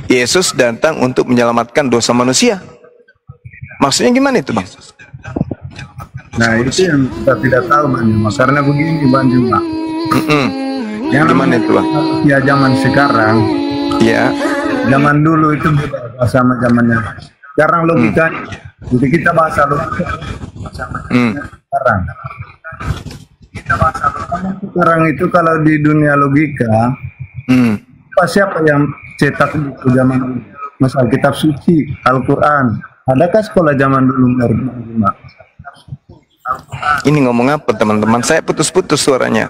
Yesus datang untuk menyelamatkan dosa manusia. Maksudnya gimana itu, Bang? Nah, itu yang kita tidak tahu, Bang Juma. Karena begini, Bang Juma. Yang gimana itu, Bang? Ya zaman sekarang, ya. Zaman dulu itu beda sama zamannya. Sekarang logika, jadi kita bahasa logika sama sekarang. Kita bahasa logika sekarang itu kalau di dunia logika, siapa yang cetak buku zaman dulu? Misal kitab suci, Al-Quran. Adakah sekolah zaman dulu? Ini ngomong apa teman-teman? Saya putus-putus suaranya.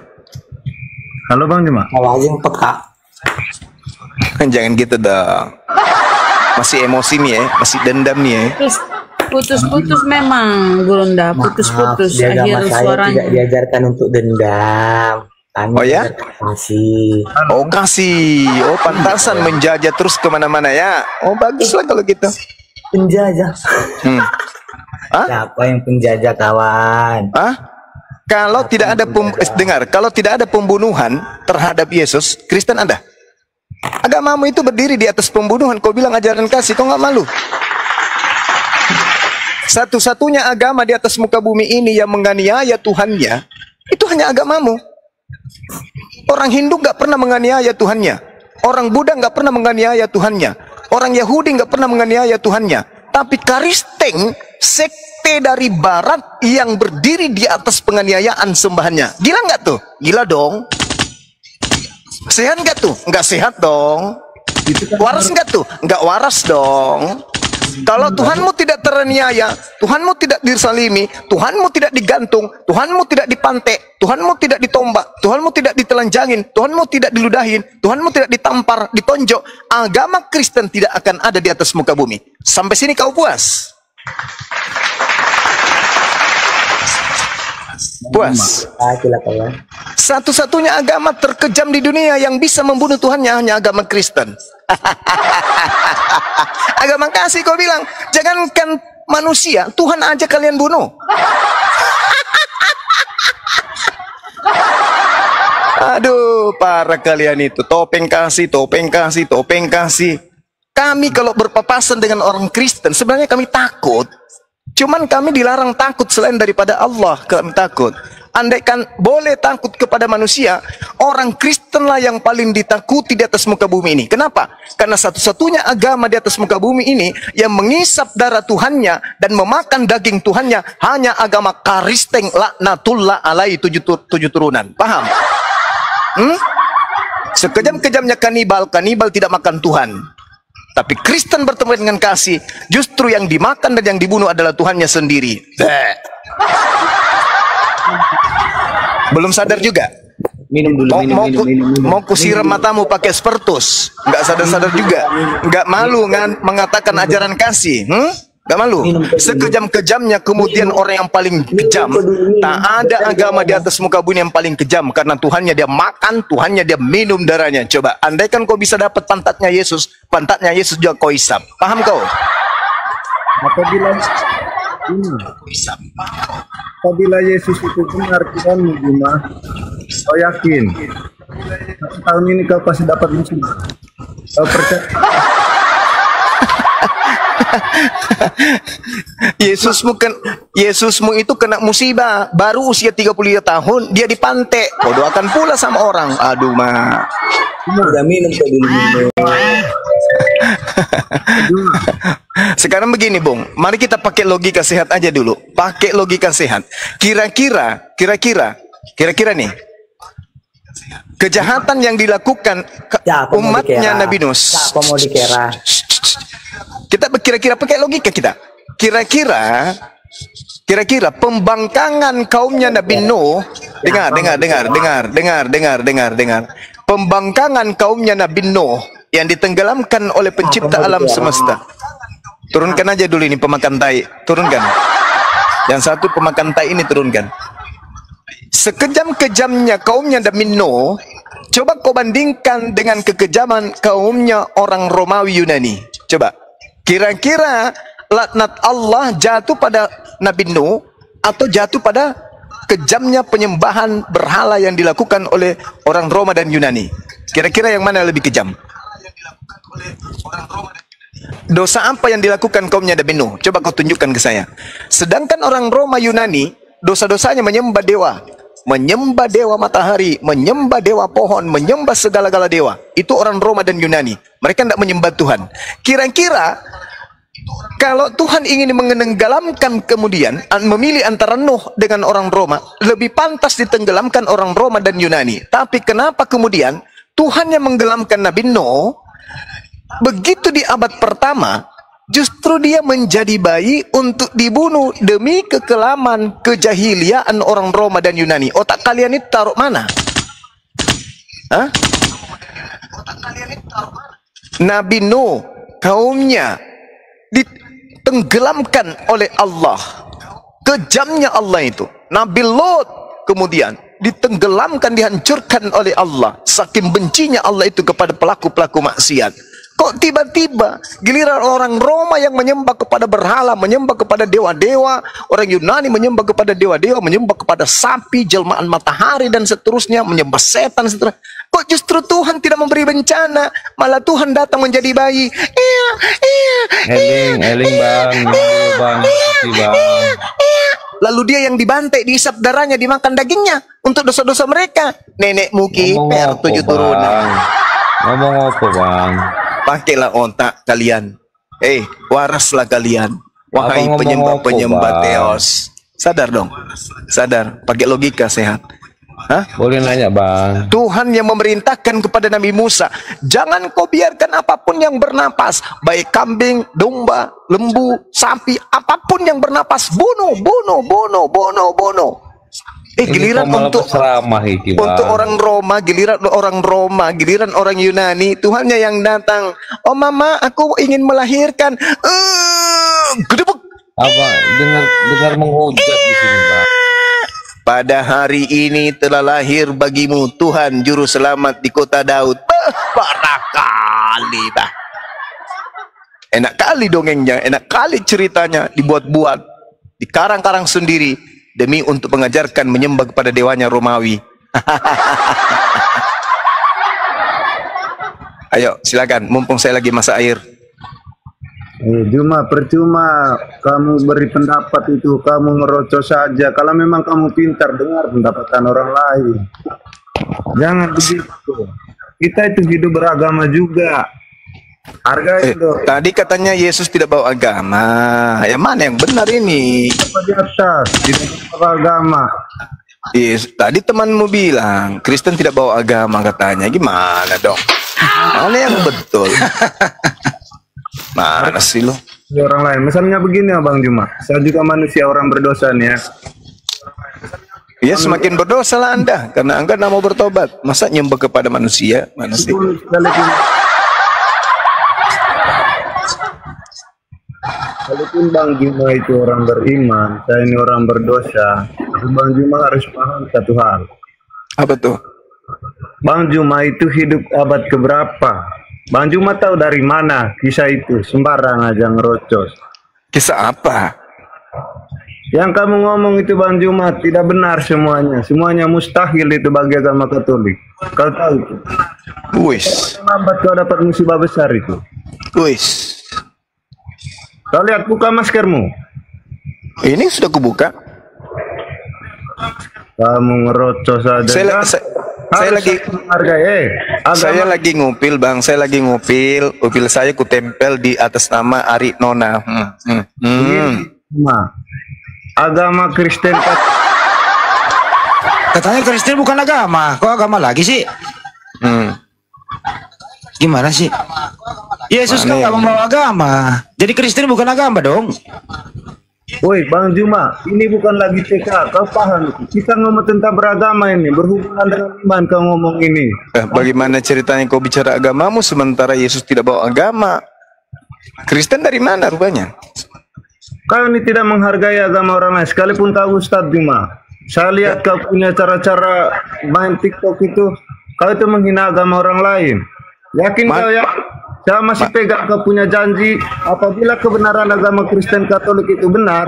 Halo Bang Juma. Awalnya peka. Jangan gitu dong. Masih emosi nih ya, masih dendam nih ya. Putus-putus memang, Gurunda. Putus-putus akhir suaranya. Tidak diajarkan untuk dendam. Oh ya? Kasih. Oh kasih. Oh pantasan menjajah terus kemana-mana ya. Oh baguslah kalau gitu. Penjajah. Hah? Siapa yang penjajah, kawan? Hah? Kalau tidak ada dengar, kalau tidak ada pembunuhan terhadap Yesus, Kristen ada. Agamamu itu berdiri di atas pembunuhan. Kau bilang ajaran kasih, kau nggak malu? Satu-satunya agama di atas muka bumi ini yang menganiaya Tuhannya, itu hanya agamamu. Orang Hindu nggak pernah menganiaya Tuhannya. Orang Buddha nggak pernah menganiaya Tuhannya. Orang Yahudi nggak pernah menganiaya Tuhannya. Tapi Kristen, sekte dari Barat yang berdiri di atas penganiayaan sembahannya. Gila nggak tuh? Gila dong. Sehat nggak tuh? Nggak sehat dong. Waras nggak tuh? Nggak waras dong. Kalau Tuhanmu tidak teraniaya, Tuhanmu tidak disalimi, Tuhanmu tidak digantung, Tuhanmu tidak dipantek, Tuhanmu tidak ditombak, Tuhanmu tidak ditelanjangin, Tuhanmu tidak diludahin, Tuhanmu tidak ditampar, ditonjok, agama Kristen tidak akan ada di atas muka bumi. Sampai sini kau puas? Puas? Satu-satunya agama terkejam di dunia yang bisa membunuh Tuhannya hanya agama Kristen. Agama kasih kau bilang, jangankan manusia, Tuhan aja kalian bunuh. Aduh, para kalian itu topeng kasih, topeng kasih, topeng kasih. Kami kalau berpapasan dengan orang Kristen, sebenarnya kami takut. Cuman kami dilarang takut selain daripada Allah, kami takut. Andaikan boleh takut kepada manusia, orang Kristenlah yang paling ditakuti di atas muka bumi ini. Kenapa? Karena satu-satunya agama di atas muka bumi ini yang mengisap darah Tuhannya dan memakan daging Tuhannya hanya agama Kristen, laknatullah alaihi, tujuh turunan. Paham? Sekejam-kejamnya kanibal tidak makan Tuhan. Tapi Kristen bertemu dengan kasih, justru yang dimakan dan yang dibunuh adalah Tuhannya sendiri. Belum sadar juga? Minum dulu, minum. Mau kusiram matamu pakai spertus? Nggak sadar-sadar juga? Nggak malu mengatakan ajaran kasih? Nggak malu? Sekejam-kejamnya kemudian orang yang paling kejam. Tak ada agama di atas muka bumi yang paling kejam. Karena Tuhannya dia makan, Tuhannya dia minum darahnya. Coba, andaikan kau bisa dapat pantatnya Yesus juga kau isap. Paham kau? Apabila Yesus itu benar Tuhan, Juma, kau yakin? Tahun ini kau pasti dapat musibah. Kau percaya? Yesusmu itu kena musibah baru usia 33 tahun dia dipantek. Kau doakan pula sama orang. Aduh mah. Udah minum dulu. Sekarang begini, Bung. Mari kita pakai logika sehat aja dulu. Pakai logika sehat. Kira-kira nih. Kejahatan yang dilakukan umatnya Nabi Nuh. Siapa mau dikira? Kita kira-kira pakai logika kita. Kira-kira pembangkangan kaumnya Nabi Nuh, dengar. Pembangkangan kaumnya Nabi Nuh yang ditenggelamkan oleh pencipta alam semesta. Turunkan aja dulu ini pemakan tai, turunkan. Yang satu pemakan tai ini turunkan. Sekejam-kejamnya kaumnya Nabi Nuh, coba kau bandingkan dengan kekejaman kaumnya orang Romawi Yunani. Coba. Kira-kira laknat Allah jatuh pada Nabi Nuh atau jatuh pada kejamnya penyembahan berhala yang dilakukan oleh orang Roma dan Yunani? Kira-kira yang mana lebih kejam? Dosa apa yang dilakukan kaumnya Nabi Nuh? Coba kau tunjukkan ke saya. Sedangkan orang Roma Yunani, dosa-dosanya menyembah dewa. Menyembah dewa matahari, menyembah dewa pohon, menyembah segala-gala dewa. Itu orang Roma dan Yunani. Mereka tidak menyembah Tuhan. Kira-kira kalau Tuhan ingin menenggelamkan kemudian memilih antara Nuh dengan orang Roma, lebih pantas ditenggelamkan orang Roma dan Yunani. Tapi kenapa kemudian Tuhan yang menggelamkan Nabi Nuh, begitu di abad pertama, justru dia menjadi bayi untuk dibunuh demi kekelaman, kejahiliaan orang Roma dan Yunani. Otak kalian itu taruh mana? Hah? Nabi Nuh, kaumnya ditenggelamkan oleh Allah. Kejamnya Allah itu. Nabi Lot kemudian ditenggelamkan, dihancurkan oleh Allah. Saking bencinya Allah itu kepada pelaku-pelaku maksiat. Kok tiba-tiba giliran orang Roma yang menyembah kepada berhala, menyembah kepada dewa-dewa, orang Yunani menyembah kepada dewa-dewa, menyembah kepada sapi, jelmaan matahari dan seterusnya, menyembah setan seterusnya. Kok justru Tuhan tidak memberi bencana, malah Tuhan datang menjadi bayi. Eling bang. Lalu dia yang dibantai, diisap darahnya, dimakan dagingnya untuk dosa-dosa mereka. Nenekmu kiper 7 turunan. Ngomong apa bang? Pakailah otak kalian. Waraslah kalian. Wahai penyembah-penyembah Theos. Sadar dong. Sadar. Pakai logika sehat. Hah? Boleh nanya bang? Tuhan yang memerintahkan kepada Nabi Musa, jangan kau biarkan apapun yang bernapas, baik kambing, domba, lembu, sapi, apapun yang bernapas, bunuh. Giliran untuk orang Roma, giliran orang Yunani, Tuhannya yang datang. Oh mama, aku ingin melahirkan. Gedebuk. Apa? Dengar menghujat di sini, Pak. Pada hari ini telah lahir bagimu Tuhan Juru Selamat di kota Daud. Parah kali, bah. Enak kali dongengnya, enak kali ceritanya, dibuat-buat, dikarang-karang sendiri demi untuk mengajarkan menyembah kepada dewanya Romawi. Ayo, silakan, mumpung saya lagi masak air. Percuma kamu beri pendapat itu, kamu ngerocos saja. Kalau memang kamu pintar, dengar pendapatan orang lain. Jangan begitu. Kita itu hidup beragama juga. Hargai itu. Tadi katanya Yesus tidak bawa agama. Yang mana yang benar ini? Di atas, tidak bawa agama. Tadi temanmu bilang Kristen tidak bawa agama katanya. Gimana dong? Mana yang betul? Mana sih lo? Orang lain. Misalnya begini Bang Juma. Saya juga manusia, orang berdosa nih ya. Ya semakin berdosa lah Anda, karena Anda tidak mau bertobat. Masa nyembah kepada manusia? Walaupun Bang Juma itu orang beriman, saya ini orang berdosa, tapi Bang Juma harus paham satu hal. Apa tuh? Bang Juma itu hidup abad keberapa? Bang Juma tahu dari mana kisah itu? Sembarang aja ngerocos. Kisah apa? Yang kamu ngomong itu Bang Juma tidak benar semuanya. Semuanya mustahil itu bagi agama Katolik. Kau tahu itu? Wis. Lambat kau dapat musibah besar itu. Wis. Kau lihat, buka maskermu. Ini sudah kubuka. Kamu ngerocos saja. Saya lagi ngupil Bang. Saya lagi ngupil. Upil saya kutempel di atas nama Ari Nona. Agama Kristen. Katanya Kristen bukan agama. Kok agama lagi sih? Gimana sih? Yesus kan nggak membawa agama. Jadi Kristen bukan agama dong. Woi Bang Juma, ini bukan lagi TK. Kau paham? Kita ngomong tentang beragama ini, berhubungan dengan iman. Kau ngomong ini. Bagaimana ceritanya kau bicara agamamu sementara Yesus tidak bawa agama? Kristen dari mana rupanya? Kau ini tidak menghargai agama orang lain. Sekalipun kau Ustadz Juma. Saya lihat kau punya cara-cara main TikTok itu. Kau itu menghina agama orang lain. Yakin kau ya? Saya masih pegang kau punya janji. Apabila kebenaran agama Kristen Katolik itu benar,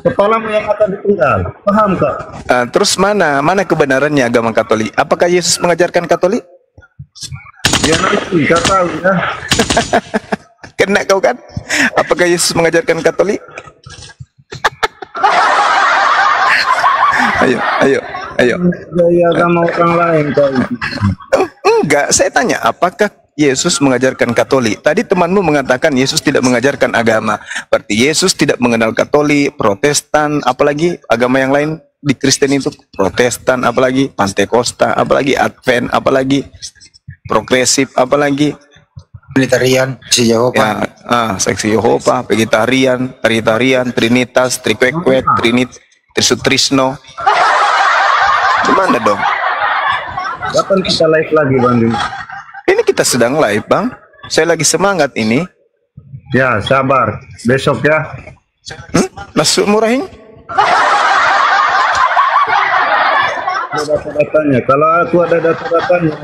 kepalamu yang akan dipenggal. Paham kau? Terus mana kebenarannya agama Katolik? Apakah Yesus mengajarkan Katolik? Ya nanti kau tahu ya. Kena kau kan? Apakah Yesus mengajarkan Katolik? Ayo. Gaya agama orang lain kau. Enggak, saya tanya, apakah Yesus mengajarkan Katolik? Tadi temanmu mengatakan Yesus tidak mengajarkan agama. Berarti Yesus tidak mengenal Katolik, Protestan, apalagi agama yang lain di Kristen itu Protestan, apalagi Pantekosta, apalagi Advent, apalagi progresif, apalagi Militarian, si Yehova. ya, seksi Yehova, vegetarian, tritarian, trinitas, trikwek, trisutrisno. Gimana dong? Kapan kita live lagi Bang Juma? Ini kita sedang live, Bang. Saya lagi semangat ini. Ya sabar, besok ya. Masuk murahin? Ada data-datanya. Kalau aku ada data-datanya,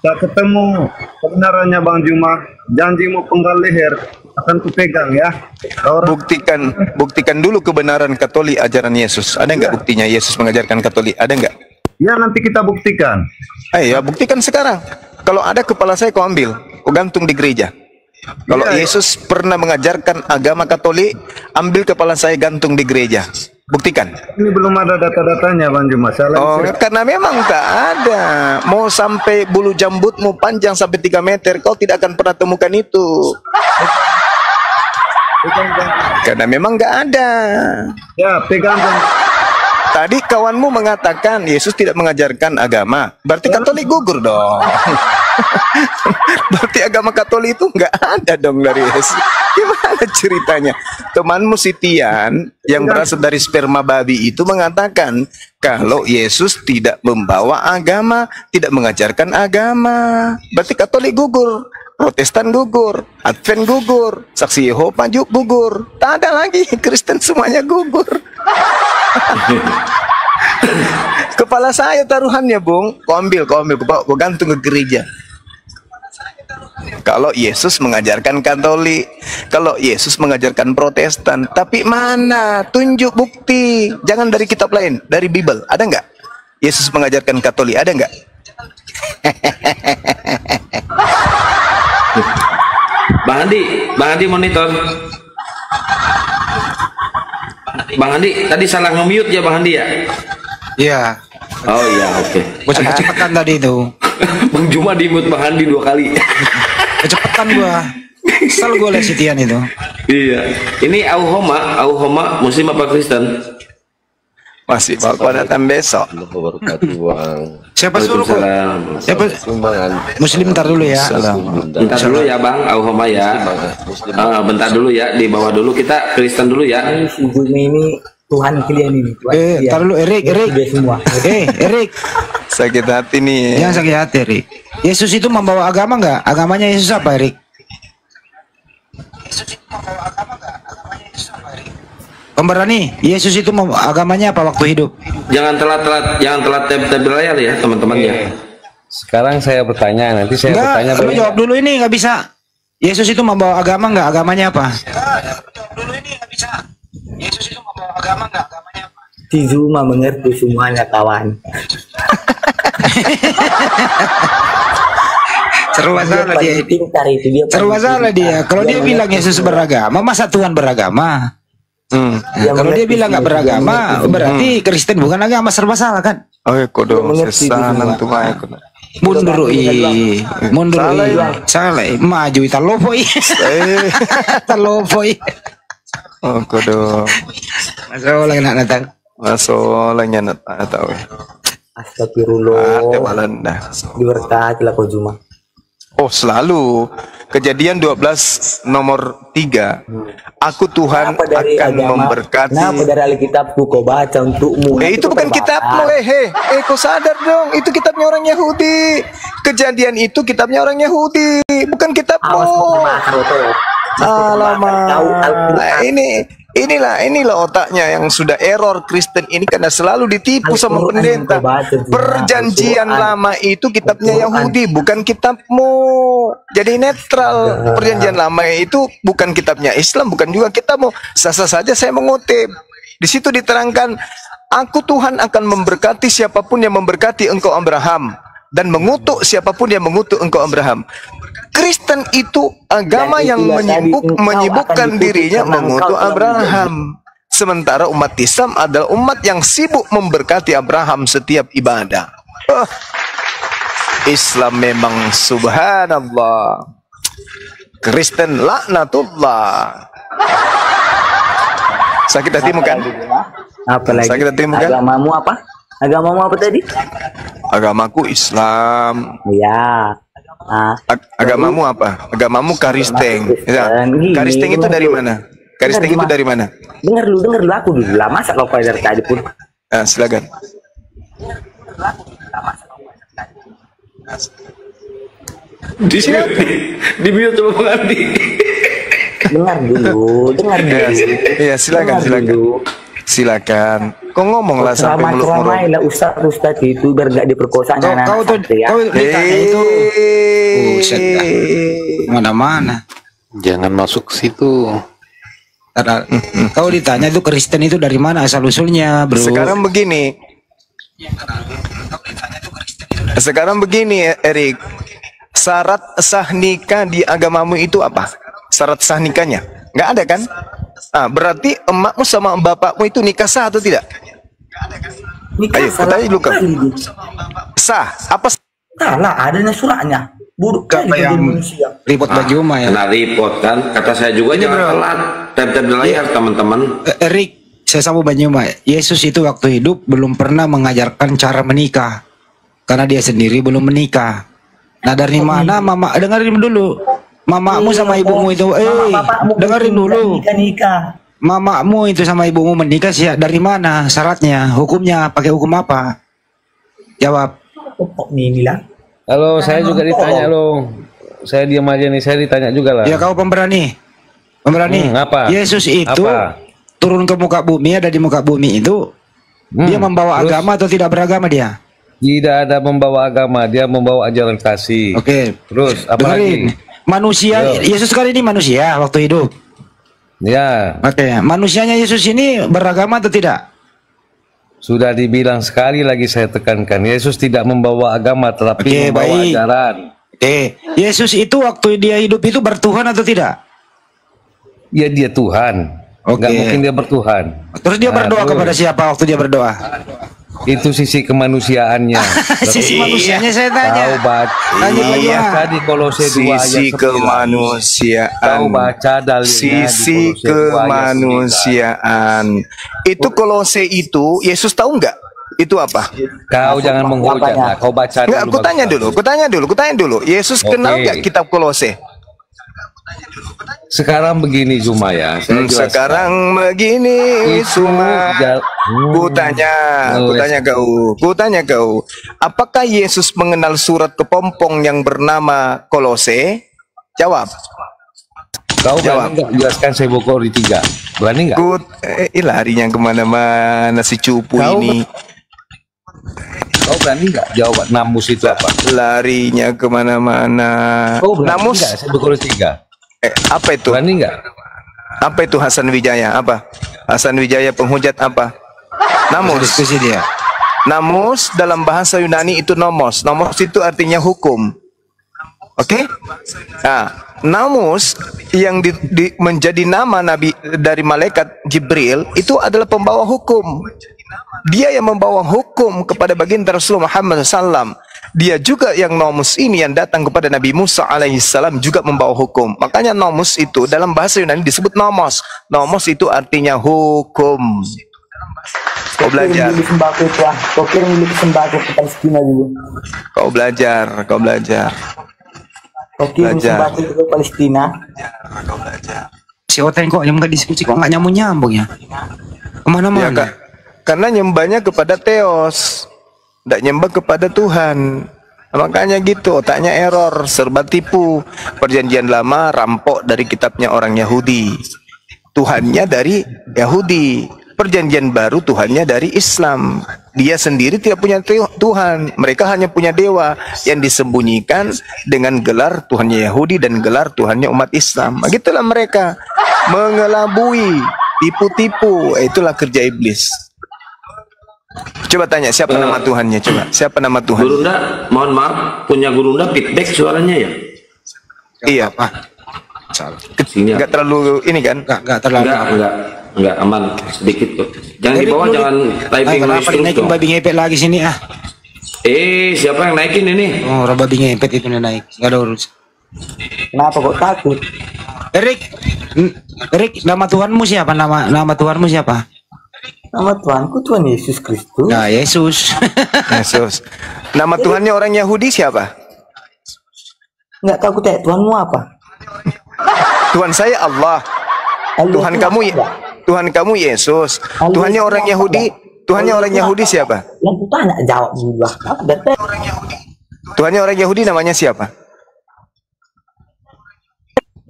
tak ketemu kebenarannya Bang Juma. Janjimu penggal leher akan kupegang ya. Orang Buktikan dulu kebenaran Katolik ajaran Yesus. Ada nggak buktinya Yesus mengajarkan Katolik? Ada nggak? ya nanti kita buktikan. Ayo, buktikan sekarang. Kalau ada kepala saya kau ambil, kau gantung di gereja. Kalau Iya, Yesus pernah mengajarkan agama Katolik, ambil kepala saya gantung di gereja. Buktikan. Ini belum ada data-datanya Bang Juma. Saya Oh, lagi karena memang tak ada. Mau sampai bulu jambutmu panjang sampai 3 meter, kau tidak akan pernah temukan itu. Karena memang nggak ada. ya pegang Bang. Tadi kawanmu mengatakan Yesus tidak mengajarkan agama. Berarti Katolik gugur dong. Berarti agama Katolik itu nggak ada dong dari Yesus. Gimana ceritanya? Temanmu si Tian yang berasal dari sperma babi itu mengatakan kalau Yesus tidak membawa agama, tidak mengajarkan agama. Berarti Katolik gugur, Protestan gugur, Advent gugur, Saksi Yehova gugur. Tak ada lagi, Kristen semuanya gugur. Kepala saya taruhannya, Bung. Kau ambil, kau gantung ke gereja. Kalau Yesus mengajarkan Katolik, kalau Yesus mengajarkan Protestan, tapi mana? Tunjuk bukti. Jangan dari kitab lain, dari Bible. Ada nggak? Yesus mengajarkan Katolik, ada nggak? Bang Andi monitor. Bang Andi tadi salah nge-mute ya Bang Andi ya? Iya. Oh iya, oke. Gua cepet-cepetan tadi itu. Bang Juma di-mute Bang Andi 2 kali. Kecepatan gua. Kesel gua liat si Tian itu. Iya. Ini Auhoma Muslim apa Kristen? Masih bakal datang besok. Siapa suruh kok? Waalaikumsalam. Siapa? Muslim ntar dulu ya. Bentar dulu ya Bang Auhoma ya. Bentar dulu ya, di bawah dulu kita Kristen dulu ya. Si Jumi ini Tuhan kalian ini. Tuhan kalian. Ntar dulu Erik. Dia semua. Erik. Sakit hati nih. Jangan sakit hati, Erik. Yesus itu membawa agama nggak? Agamanya Yesus apa, Erik? Pemberani, Yesus itu agamanya apa waktu hidup? Jangan telat tab layar ya teman-teman ya. Sekarang saya bertanya, nanti saya bertanya. Enggak, lu jawab dulu ini nggak bisa. Yesus itu membawa agama nggak? Agamanya apa? Yesus itu membawa agama nggak? Agamanya apa? Si Zuma mengerti semuanya kawan. Serba salah dia. Pintar itu dia. Serba salah dia. Kalau dia bilang Yesus beragama, masa Tuhan beragama? Kalau dia bilang nggak beragama, berarti Kristen bukan agama. Serba salah kan? Oh, kodo sesanan tuh baik. Mundur salah maju italopoi talopoi Oh, kodo masalah nak datang masalahnya nak tahu. Astagfirullah. Ada malanda. Diberkatilah kau Juma. Oh, selalu. Kejadian 12 nomor 3. Aku Tuhan akan memberkati. Kenapa dari Alkitabku kau baca untukmu? Itu bukan kitabmu, kau sadar dong, itu kitabnya orang Yahudi. Kejadian itu kitabnya orang Yahudi, bukan kitabmu. Alamak, inilah otaknya yang sudah error Kristen ini karena selalu ditipu sama pendeta. Perjanjian lama itu kitabnya Yahudi, bukan kitabmu. Jadi netral. Perjanjian lama itu bukan kitabnya Islam, bukan juga kitabmu. Sasa saja saya mengutip. Di situ diterangkan, aku Tuhan akan memberkati siapapun yang memberkati engkau Abraham. dan mengutuk siapapun yang mengutuk engkau Abraham. Kristen itu agama yang menyibukkan dirinya mengutuk Abraham. Sementara umat Islam adalah umat yang sibuk memberkati Abraham setiap ibadah. Islam memang subhanallah. Kristen laknatullah. Sakit hatimu kan? Apalagi Sakit hatimu kan? agamamu apa? Agamamu apa tadi? Agamaku Islam. Ya. Agamamu apa? Agamamu Karisteng. Ya. Karisteng itu dari mana? Karisteng itu dari mana? Dengar dulu aku dulu lah. Masa kau dari tadi pun? Silakan. Di sini di mute coba mengerti. Dengar dulu. Iya, silakan. Silakan. Kau ngomong lah sampai ceramah lah Ustaz itu biar gak diperkosa anak-anak. Kau ditanya itu mana-mana. Jangan masuk ke situ. Kau ditanya itu Kristen itu dari mana asal usulnya, bro? Sekarang begini, Erik. Syarat sah nikah di agamamu itu apa? Syarat sah nikahnya? Nggak ada kan? Berarti emakmu sama bapakmu itu nikah sah atau tidak? Ayo, tanya dulu kau. Sah? Apa? Salah, adanya suratnya. Buruk kan manusia. Report baju mah ya. Kena report kan? Kata saya juga jangan telat. Tab layar teman-teman. Erik, saya sama Banyuma. Yesus itu waktu hidup belum pernah mengajarkan cara menikah. Karena dia sendiri belum menikah. Nah dari mana mama, dengerin dulu. Mamamu sama ibumu itu, dengerin dulu. Mamamu itu sama ibumu menikah sih dari mana? Syaratnya, hukumnya, pakai hukum apa? Jawab. Halo, saya juga ditanya loh. Saya diam aja nih, saya ditanya juga lah. Ya kau pemberani. Apa? Yesus itu turun ke muka bumi, ada di muka bumi itu. Dia membawa agama atau tidak beragama dia? Tidak ada membawa agama, dia membawa ajaran kasih. Oke. Terus apa lagi? Manusia, Yesus kali ini manusia waktu hidup. Ya. Oke, manusianya Yesus ini beragama atau tidak? Sudah dibilang sekali lagi saya tekankan, Yesus tidak membawa agama tetapi membawa ajaran. Yesus itu waktu dia hidup itu bertuhan atau tidak? Ya dia Tuhan. Nggak mungkin dia bertuhan. Terus dia berdoa kepada siapa waktu dia berdoa? Itu sisi kemanusiaannya. Sisi manusianya saya tanya. Kau baca di Kolose 2 ayat 9. Sisi kemanusiaan. Kau baca dalilnya sisi di Kolose 2 ayat 9. kemanusiaan. Itu Kolose itu Yesus tahu nggak? Itu apa? Kau jangan menghujat. Nah, kau baca dulu. Nggak, aku tanya dulu. Yesus kenal nggak kitab Kolose? Sekarang begini Zuma ya. Sekarang begini Zuma. Kutanya kau. Apakah Yesus mengenal surat kepompong yang bernama Kolose? Jawab. Kau berani nggak jelaskan saya bokor di 3? Berani nggak? Larinya kemana-mana si cupu ini. Kau berani nggak jawab namus itu apa? Larinya kemana-mana. Namus. Saya bokor di 3. Apa itu? Berani nggak? Apa itu Hasan Wijaya? Apa? Hasan Wijaya penghujat apa? Namus. Diskusi dia. Namus dalam bahasa Yunani itu nomos. Nomos itu artinya hukum. Oke? Nah, namus yang menjadi nama Nabi dari malaikat Jibril itu adalah pembawa hukum. Dia yang membawa hukum kepada baginda Rasulullah Muhammad SAW. Dia juga yang nomus ini yang datang kepada Nabi Musa alaihissalam juga membawa hukum. Makanya nomus itu dalam bahasa Yunani disebut nomos. Nomos itu artinya hukum. Kau belajar. Kau belajar. Si Oteng kok yang nggak diskusi kok nggak nyambung ya? Kemana-mana? Ya, karena nyembahnya kepada Theos. Tidak nyembah kepada Tuhan. Makanya gitu, otaknya error, serba tipu. Perjanjian lama rampok dari kitabnya orang Yahudi. Tuhannya dari Yahudi. Perjanjian baru Tuhannya dari Islam. Dia sendiri tidak punya Tuhan. Mereka hanya punya dewa yang disembunyikan dengan gelar Tuhannya Yahudi dan gelar Tuhannya umat Islam. Begitulah mereka mengelabui, tipu-tipu. Itulah kerja iblis. Coba tanya siapa nama Tuhannya, coba. Siapa nama Tuhan? Gurunda, mohon maaf, punya Gurunda feedback suaranya ya? Iya. Sini ya. Enggak terlalu ini kan? Enggak terlalu. Enggak aman sedikit kok. Jangan di bawah, jangan typing noise kenapa terus naikin dong. babi ngepet lagi sini ah? Siapa yang naikin ini? Oh, orang babi ngepet itu naik. Enggak ada urus. Kenapa kok takut? Erik, nama Tuhanmu siapa? Nama Tuhanmu siapa? Nama Tuhanku Tuhan Yesus Kristus. Nah, Yesus. Yesus. Nama Tuhannya orang Yahudi siapa? Nggak tahu tanya Tuhanmu apa? Tuhan saya Allah. Tuhan kamu Yesus. Tuhannya orang Yahudi. Tuhannya orang Yahudi siapa? Yang ku tanya jawab dulu. Tuhannya orang Yahudi namanya siapa?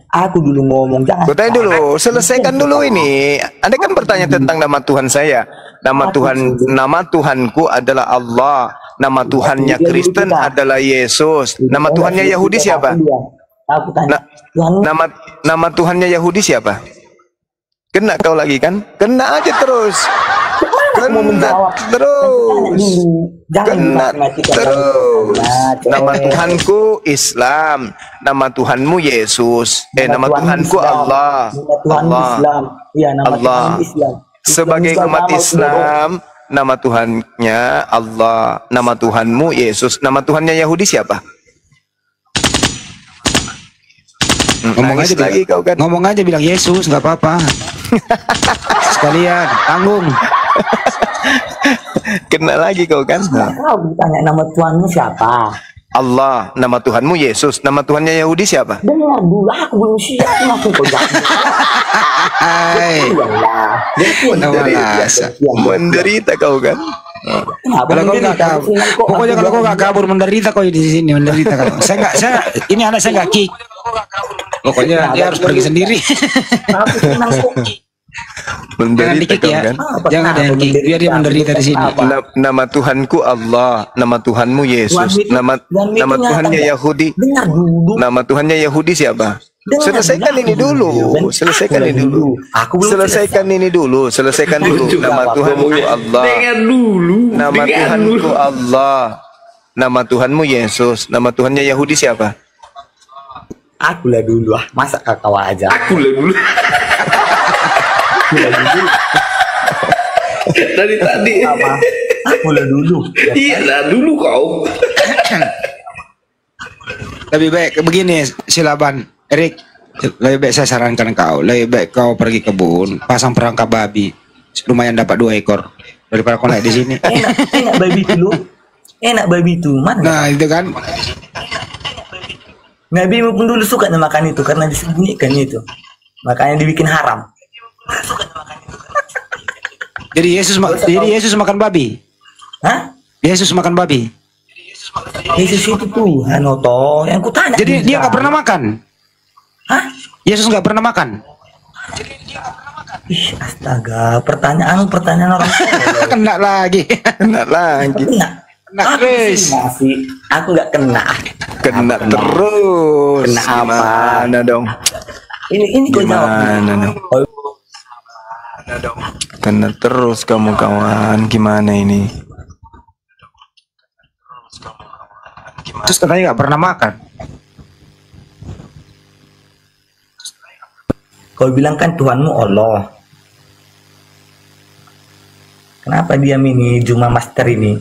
Aku dulu ngomong jangan. Gue tanya dulu, selesaikan dulu ini. Anda kan bertanya tentang nama Tuhan saya. Nama Tuhanku adalah Allah. Nama Tuhannya Kristen adalah Yesus. Nama Tuhannya Yahudi siapa? Aku tanya. Nama Tuhannya Yahudi siapa? Kena kau lagi kan? Kena aja terus. Kena terus. Nama Tuhanku Islam. Nama Tuhanmu Yesus. Nama Tuhanku Allah. Allah. Sebagai umat Islam, nama Tuhannya Allah. Nama Tuhanmu Yesus. Nama Tuhannya Yahudi siapa? Ngomong aja lagi kau kan. Ngomong aja bilang Yesus, nggak apa-apa. Sekalian tanggung. Kena lagi kau kan. Kau ditanya nama Tuhanmu siapa? Allah. Nama Tuhanmu Yesus. Nama Tuhannya Yahudi siapa? Dengar dulu, aku belum siap. Langsung kau jawab. Menderita kau kan. Kalau kau nggak kabur, pokoknya kalau kau nggak kabur menderita kau di sini menderita kau. Ini anak saya nggak kick. Pokoknya dia harus pergi sendiri. Jangan dikik ya. Jangan ada yang kick. Biar dia menderita di sini. Nama Tuhanku Allah. Nama Tuhanmu Yesus. Nama Tuhannya Yahudi. Nama Tuhannya Yahudi siapa? Selesaikan ini dulu. Selesaikan ini dulu. Selesaikan ini dulu. Selesaikan dulu. Nama Tuhanku Allah. Nama Tuhanku Allah. Nama Tuhanmu Yesus. Nama Tuhannya Yahudi siapa? Aku lah dulu masa kakak aja. Aku lah dulu. Dari tadi. Aku lah dulu. Iya lah dulu kau. Lebih baik begini Silaban, Erik. Lebih baik saya sarankan kau. Lebih baik kau pergi kebun, pasang perangkap babi. Lumayan dapat 2 ekor daripada kau naik di sini. Enak babi itu lu. Enak babi itu mana? Nah itu kan. Nabi pun dulu suka makan itu karena disembunyikan itu. Makanya dibikin haram. Jadi Yesus makan babi. Hah? Yesus makan babi. Yesus itu Tuhan toh yang kutanya. Jadi dia nggak pernah makan. Hah? Yesus nggak pernah makan. Ih, astaga, pertanyaan orang. Kena lagi. Kena lagi. Kena Chris. Aku nggak kena. Kena terus. Kena apa? Gimana dong? Ini kau jawab. Gimana dong? Kena terus kamu kawan. Gimana ini? Terus katanya nggak pernah makan. Kau bilang kan Tuhanmu Allah. Kenapa diam ini Juma Master ini?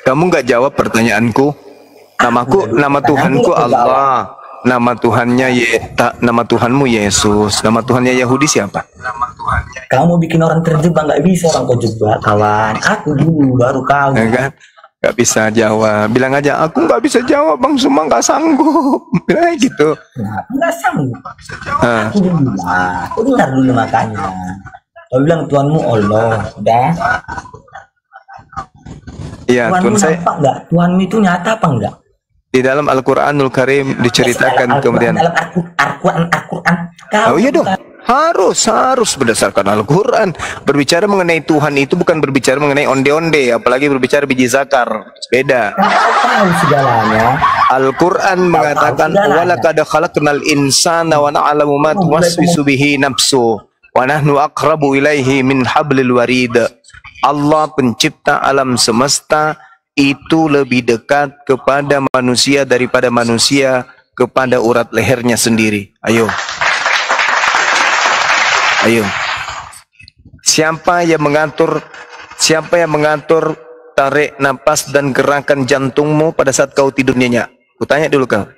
Kamu nggak jawab pertanyaanku. Nama Tuhanku Allah. Nama Tuhanmu Yesus. Nama Tuhannya Yahudi siapa? Kamu bikin orang terjebak, nggak bisa orang kau jebak kawan. Aku dulu baru kau. Ya kan? Nggak bisa jawab. Bilang aja aku nggak bisa jawab Bang Suma, nggak sanggup. Bilang gitu. Nggak sanggup. Aku dulu lah. Aku dengar dulu makanya. Kau bilang Tuhanmu Allah. Udah. Iya, Tuhan saya. Enggak? Tuhan itu nyata apa enggak? Di dalam Al-Quranul Karim diceritakan kemudian. Dalam Al-Quran. Oh iya dong. Harus berdasarkan Al-Quran. Berbicara mengenai Tuhan itu bukan berbicara mengenai onde-onde, apalagi berbicara biji zakar. Beda. Tahu segalanya. Al-Quran mengatakan walaqad khalaqnal insana wa na'lamu ma tuwaswisu bihi nafsu. Wa nahnu aqrabu ilaihi min hablil warid. Allah pencipta alam semesta itu lebih dekat kepada manusia daripada manusia kepada urat lehernya sendiri. Ayo. Ayo. Siapa yang mengatur tarik napas dan gerakan jantungmu pada saat kau tidur nyenyak? Kutanya dulu kau.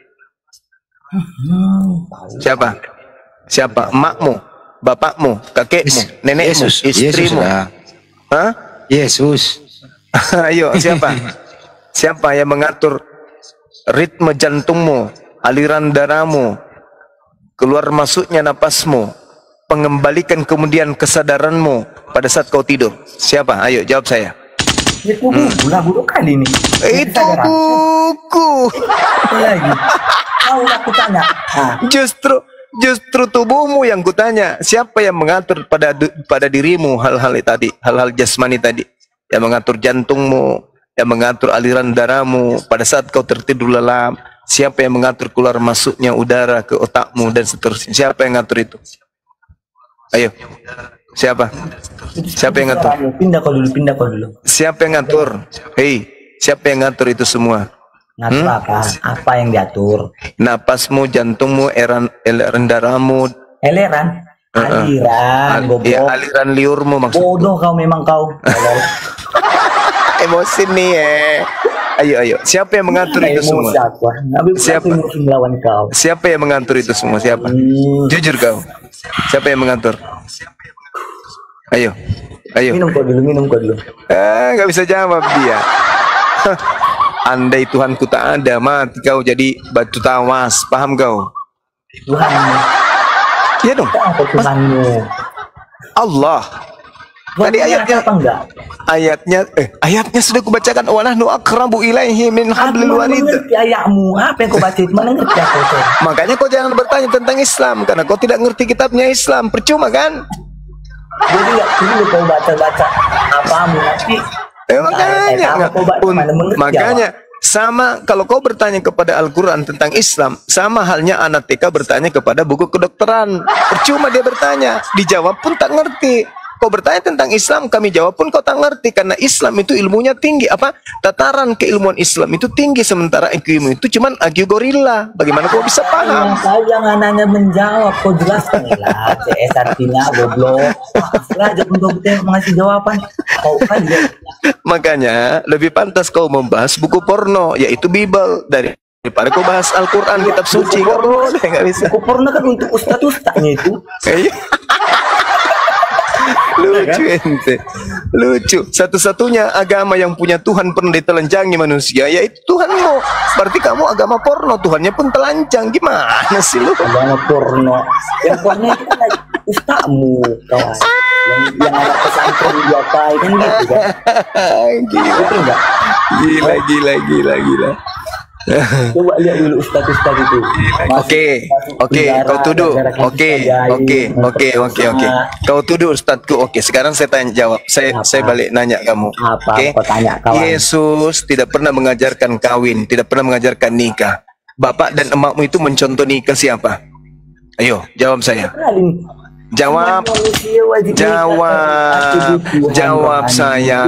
Siapa? Siapa? Emakmu, bapakmu, kakekmu, nenekmu, istrimu? Hah? Yesus. Ayo, siapa? Siapa yang mengatur ritme jantungmu, aliran darahmu, keluar masuknya napasmu, pengembalikan kemudian kesadaranmu pada saat kau tidur? Siapa? Ayo jawab saya. Itu buku lagu kali ini. Itu buku. Lagi. Kau aku tanya. Justru tubuhmu yang kutanya. Siapa yang mengatur pada dirimu hal-hal tadi, hal-hal jasmani tadi, yang mengatur jantungmu, yang mengatur aliran darahmu pada saat kau tertidur lelap? Siapa yang mengatur keluar masuknya udara ke otakmu dan seterusnya? Siapa yang ngatur itu? Ayo. Siapa? Siapa yang ngatur? Pindah kau dulu. Siapa yang ngatur? Hei, siapa yang ngatur itu semua? Ngatur apa? Apa yang diatur? Napasmu, jantungmu, aliran darahmu. Aliran? Aliran, goblok. Ya, aliran liurmu maksudnya. Bodoh kau memang kau. Emosi nih Ayo. Siapa yang mengatur itu semua? Siapa melawan kau? Siapa yang mengatur itu semua? Siapa? Jujur kau. Siapa yang mengatur? Ayo. Minum kau dulu. Nggak bisa jawab dia. Andai Tuhanku tak ada, mati kau jadi batu tawas. Paham kau? Tuhanmu. Iya dong. Apa Tuhanmu? Allah. Tadi ayatnya apa enggak? Ayatnya sudah kubacakan. Wa nahnu aqrabu ilaihi min hablil warid. Mengerti ayatmu. Apa yang kau baca itu? Mana ngerti aku? Makanya kau jangan bertanya tentang Islam karena kau tidak ngerti kitabnya Islam. Percuma kan? Jadi nggak perlu kau baca apamu nanti. Makanya sama kalau kau bertanya kepada Al-Quran tentang Islam, sama halnya anak TK bertanya kepada buku kedokteran. Percuma dia bertanya, dijawab pun tak ngerti. Kau bertanya tentang Islam, kami jawab pun kau tak ngerti karena Islam itu ilmunya tinggi. Tataran keilmuan Islam itu tinggi sementara IQ itu cuman IQ gorila. Bagaimana kau bisa paham? Kau jangan nanya menjawab, kau jelaskan lah. CS artinya goblok. Sengaja pun kau mengasih jawaban. Kau kan Makanya lebih pantas kau membahas buku porno, yaitu Bible daripada kau bahas Al-Quran, kitab suci. Nggak bisa. Buku porno kan untuk ustadz-ustadznya itu. Lucu ente. Lucu. Satu-satunya agama yang punya Tuhan pernah ditelanjangi manusia yaitu Tuhanmu. Berarti kamu agama porno, Tuhannya pun telanjang. Gimana sih lu? Agama porno. Yang porno itu kan ustazmu, kawan. Yang ada pesantren biasa kan gitu kan. Gila. Coba lihat dulu ustaz-ustaz itu. Oke, kau tuduh. Oke. Kau tuduh ustadku. Oke, sekarang saya jawab. Saya balik nanya kamu. Apa kau tanya kawan? Yesus tidak pernah mengajarkan kawin, tidak pernah mengajarkan nikah. Bapak dan emakmu itu mencontoh nikah siapa? Ayo, jawab saya. Jawab saya.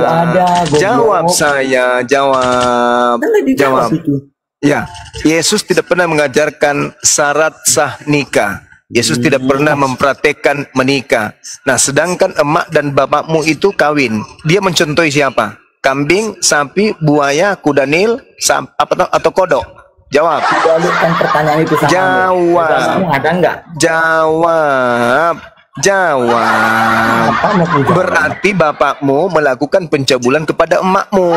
Ya, Yesus tidak pernah mengajarkan syarat sah nikah. Yesus tidak pernah mempraktekkan menikah. Nah, sedangkan emak dan bapakmu itu kawin. Dia mencontohi siapa? Kambing, sapi, buaya, kuda nil, atau kodok? Jawab. Pertanyaan itu sama. Jawab. Ada enggak? Jawab. Berarti bapakmu melakukan pencabulan kepada emakmu.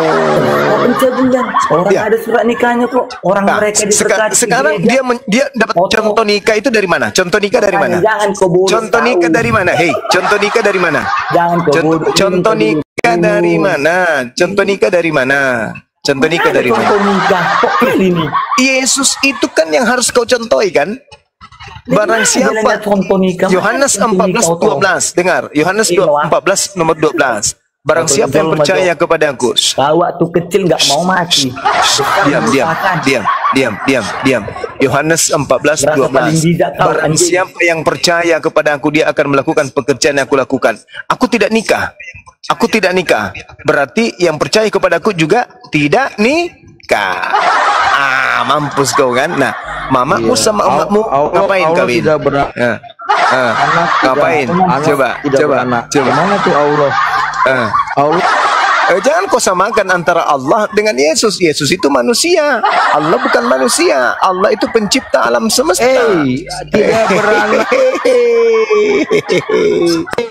Pencabulan? Orang ada surat nikahnya kok. Orang mereka diberkati. Sekarang dia dapat contoh nikah itu dari mana? Contoh nikah dari mana? Jangan kau bodoh. Contoh nikah dari mana? Hei, contoh nikah dari mana? Jangan kau bodoh. Contoh nikah dari mana? Contoh nikah dari mana? Contoh nikah dari mana? Kok ini? Yesus itu kan yang harus kau contohi kan? Barang siapa Yohanes 14:12 dengar Yohanes 14 nomor 12 Barang siapa yang percaya kepadaku. Kau waktu kecil nggak mau mati. Diam. Yohanes 14:12. Barang siapa yang percaya kepadaku, dia akan melakukan pekerjaan yang aku lakukan. Aku tidak nikah. Berarti yang percaya kepadaku juga tidak nikah. Mampus kau kan. Nah, mamamu sama emakmu ngapain kawin? Ngapain? Coba. Mana tuh Allah? Jangan kau samakan antara Allah dengan Yesus. Yesus itu manusia. Allah bukan manusia. Allah itu pencipta alam semesta. Tidak beranak.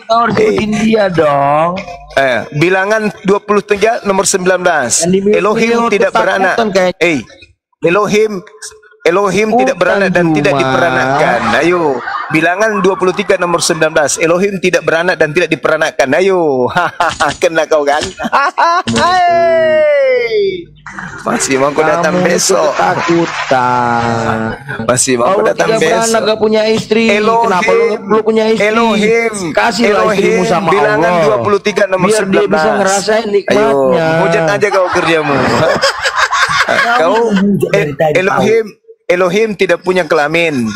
Kau harus ikutin dia dong. Bilangan 23 nomor 19. Elohim tidak beranak. Elohim tidak beranak dan tidak diperanakkan. Ayo, bilangan 23 nomor 19. Elohim tidak beranak dan tidak diperanakkan. Ayo, kena kau kan? Masih mau kau datang besok? Takutan. Masih mau kau datang besok? Beranak gak punya istri. Kenapa lu punya istri? Elohim, kasihlah istrimu sama bilangan Allah. 23 nomor 19. Biar dia bisa ngerasain nikmatnya. Ayo, hujat aja kau kerjamu. Kau Elohim tidak punya kelamin.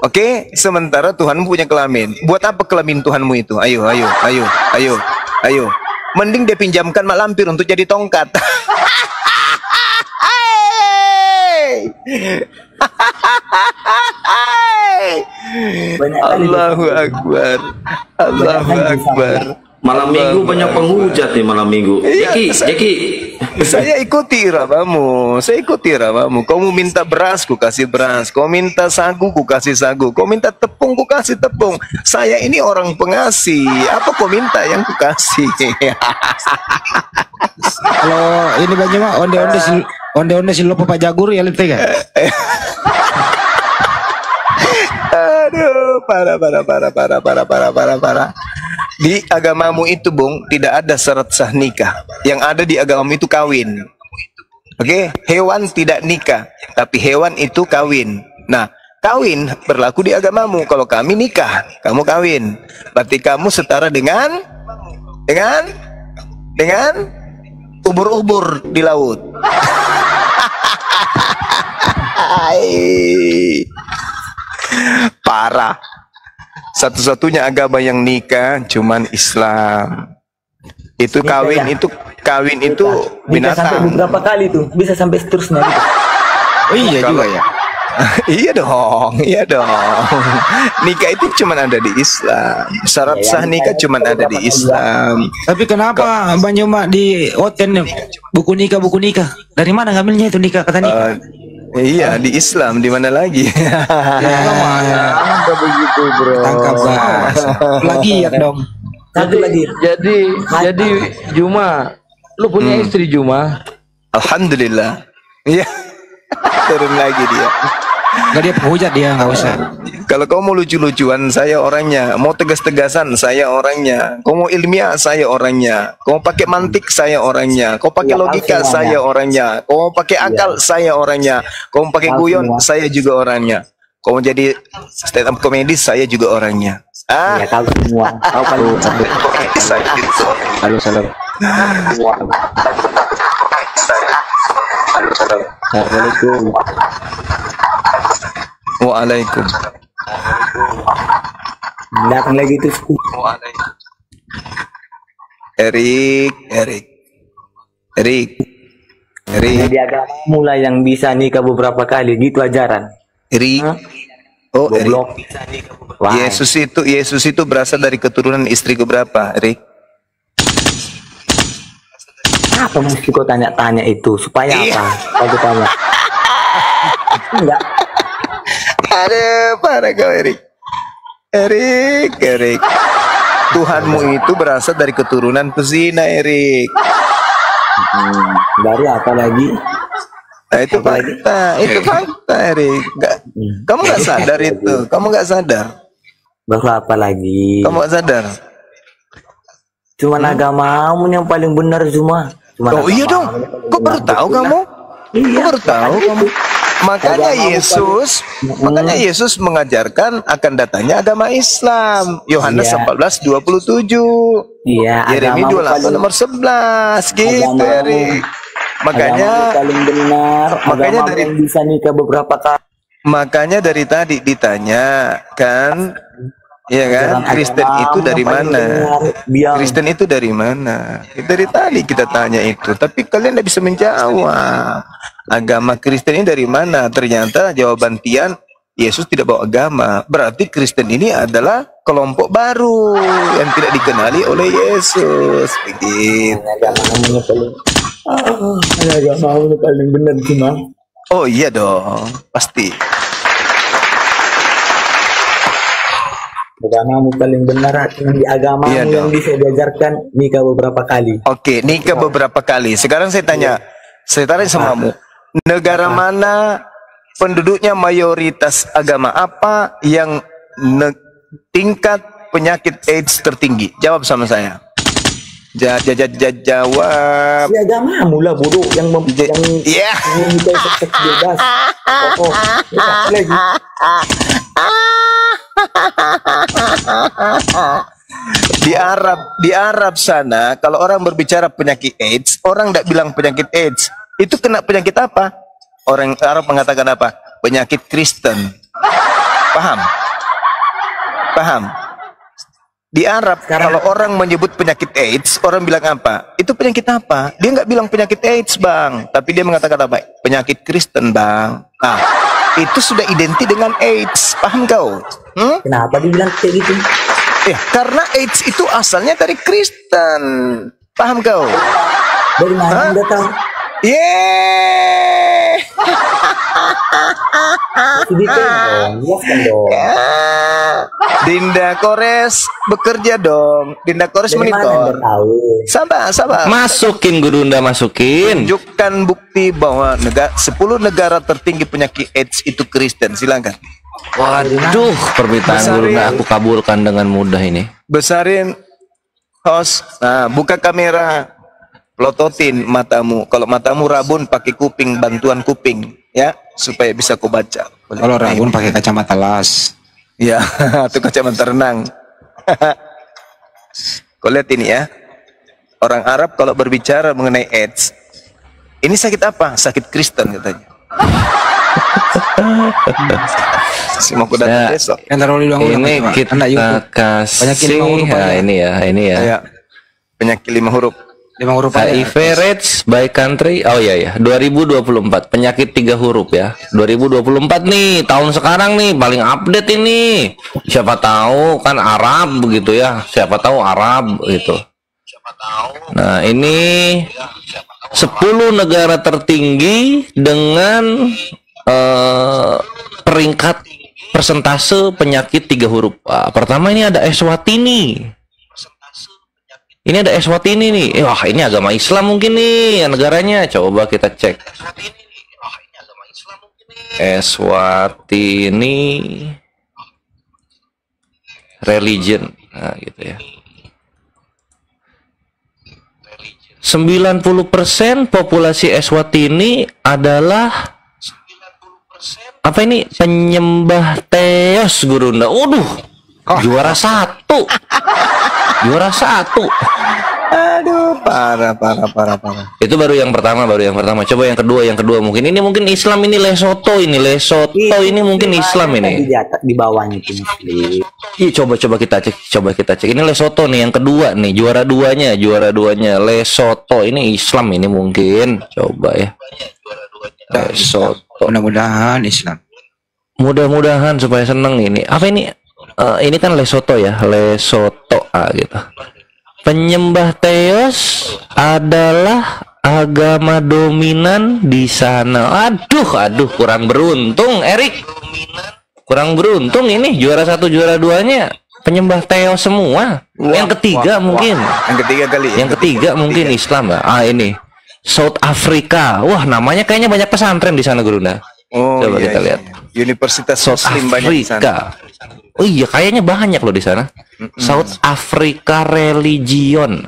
Oke, sementara Tuhanmu punya kelamin. Buat apa kelamin Tuhanmu itu? Ayo. Mending dia pinjamkan mak lampir untuk jadi tongkat. Allahu Akbar. Malam minggu banyak penghujat nih malam minggu. Jeki. Saya ikuti iramamu. Kau mau minta beras, ku kasih beras. Kau minta sagu, ku kasih sagu. Kau minta tepung, ku kasih tepung. Saya ini orang pengasih. Apa kau minta yang ku kasih? Kalau ini banyak mah onde-onde si lupa Pak Jagur ya lihat kan? Aduh, parah. Di agamamu itu, Bung, tidak ada syarat sah nikah. Yang ada di agamamu itu kawin. Oke, hewan tidak nikah, tapi hewan itu kawin. Nah, kawin berlaku di agamamu. Kalau kami nikah, kamu kawin. Berarti kamu setara dengan ubur-ubur di laut. Parah. Satu-satunya agama yang nikah cuman Islam. Itu kawin itu binatang. Bisa sampai beberapa kali tuh, bisa sampai seterusnya gitu. Oh iya juga ya. Iya dong. Nikah itu cuman ada di Islam. Syarat sah nikah cuman ada di Islam. Tapi kenapa banyak mak di hotel buku nikah? Dari mana ngambilnya itu nikah kata nikah? Iya, di Islam, di mana lagi? Ada begitu, bro. Tangkap gas. Lagi ya dong. Satu lagi. Jadi Juma, lu punya istri Juma? Alhamdulillah. Iya. Turun lagi dia. Nggak, dia penghujat, dia nggak usah. Kalau kau mau lucu-lucuan, saya orangnya. Mau tegas-tegasan, saya orangnya. Kau mau ilmiah, saya orangnya. Kau mau pakai mantik, saya orangnya. Kau pakai logika, saya orangnya. Kau mau pakai akal, saya orangnya. Kau mau pakai guyon, saya juga orangnya. Kau mau jadi stand up comedy, saya juga orangnya. Ya, kau semua. Kau paling Halo, salam. Assalamualaikum. Waalaikum. Datang lagi tuh. Erik. Jadi agak mulai yang bisa nikah beberapa kali gitu ajaran. Erik. Oh, Goblok. Erik. Yesus itu berasal dari keturunan istri keberapa, Erik? Apa mesti kau tanya-tanya itu supaya apa? Kau tanya. Enggak. Ada parah kau, Erik. Tuhanmu itu berasal dari keturunan pezina, Erik. Baru apa lagi? Nah, itu fakta, Erik. Kamu nggak sadar itu? Kamu nggak sadar? Baru apa lagi? Kamu nggak sadar? Cuman agamamu yang paling benar cuma. Oh iya dong. Kok baru tahu kamu? Kok baru tahu kamu? Makanya Agama Yesus mengajarkan akan datangnya agama Islam. Yohanes Iya. 14:27. Iya, Yeremia agamamu 28 paling- nomor 11 gitu, agamamu- Erik. Makanya agamamu paling benar. makanya Agamamu dari- yang bisa nikah beberapa kali. makanya dari tadi ditanya kan, ya kan, Ajaran Kristen agamamu itu dari yang paling mana? benar. Biar Kristen itu dari mana? Dari tadi kita tanya itu, tapi kalian tidak bisa menjawab. Agama Kristen ini dari mana? Ternyata jawaban Tian, Yesus tidak bawa agama. Berarti Kristen ini adalah kelompok baru yang tidak dikenali oleh Yesus. Begitu. agamamu paling agamamu paling benar cuma. Oh iya dong, pasti. Agamamu paling benar cuma di agamamu Iya yang dong. bisa diajarkan nikah beberapa kali. Oke, nikah beberapa kali. Sekarang saya tanya samamu. Negara mana penduduknya mayoritas agama apa yang tingkat penyakit AIDS tertinggi? Jawab sama saya. Jawab. Di agamamu lah bodoh yang Iya. nikah seks bebas. Oh, lagi. Di Arab sana kalau orang berbicara penyakit AIDS, orang tidak bilang penyakit AIDS. Itu kena penyakit apa? Orang Arab mengatakan apa? Penyakit Kristen. Paham? Paham? Di Arab kalau orang menyebut penyakit AIDS, orang bilang apa? Itu penyakit apa? Dia nggak bilang penyakit AIDS, Bang, tapi dia mengatakan apa? Penyakit Kristen, Bang. Ah, itu sudah identik dengan AIDS. Paham kau? Kenapa dibilang kayak gitu? Karena AIDS itu asalnya dari Kristen. Paham kau? Dari mana Anda tahu? Yeay. Sedikit dong, jelaskan dong. Dinda Kores bekerja dong. Dinda Kores Dari mana Anda monitor. tahu? Sabar. Masukin Gurunda, masukin. Tunjukkan bukti bahwa 10 negara tertinggi penyakit AIDS itu Kristen. Silakan. Waduh, permintaan Besarin. Gurunda aku kabulkan dengan mudah ini. Besarin host. Nah, buka kamera. Plototin matamu. Kalau matamu rabun, pakai kuping, bantuan kuping, ya, supaya bisa kau baca. Kalau rabun pakai kacamata las. Ya, itu kacamata renang. Kau lihat ini ya. Orang Arab kalau berbicara mengenai AIDS, ini sakit apa? Sakit Kristen katanya. Mau aku datang Ya. besok. Yang taruh di Ini kita Penyakit lima huruf kasih. Nah, aja. ini ya. Ya. Penyakit 5 huruf. 5 huruf aja. HIV rates by country. Oh iya 2024 penyakit 3 huruf ya. 2024 nih, tahun sekarang nih paling update ini. Siapa tahu kan Arab begitu ya. Siapa tahu Arab gitu. Nah, ini 10 negara tertinggi dengan peringkat persentase penyakit 3 huruf. Pertama ini ada Eswatini. Ini ada Eswatini nih. Wah, ini agama Islam mungkin nih negaranya. Coba kita cek. Eswatini religion. Nah, gitu ya. 90% populasi Eswatini adalah apa ini? Penyembah Theos, Gurunda. Waduh. Juara 1. Juara 1. Aduh, parah. Itu baru yang pertama. Coba yang kedua mungkin ini mungkin Islam ini Lesotho ini mungkin Islam ini. Di atas, di bawahnya itu muslim. Iya, coba kita cek. Ini Lesotho nih yang kedua nih, juara duanya Lesotho ini Islam ini mungkin. Coba ya. Lesotho. Mudah-mudahan Islam. Mudah-mudahan supaya seneng ini. Apa ini? Ini kan Lesotho ya, Lesotho gitu. Penyembah Theos adalah agama dominan di sana. Aduh, kurang beruntung, Erik. Kurang beruntung ini juara 1 juara 2-nya penyembah Theos semua. Yang ketiga mungkin. Yang ketiga kali. Yang ketiga mungkin Islam, Mbak. Ini South Africa. Wah, namanya kayaknya banyak pesantren di sana, Gurunda. Oh, Coba iya, kita lihat. Universitas South Muslim banyak di sana. Africa. Oh iya, kayaknya banyak loh di sana. South Africa Religion.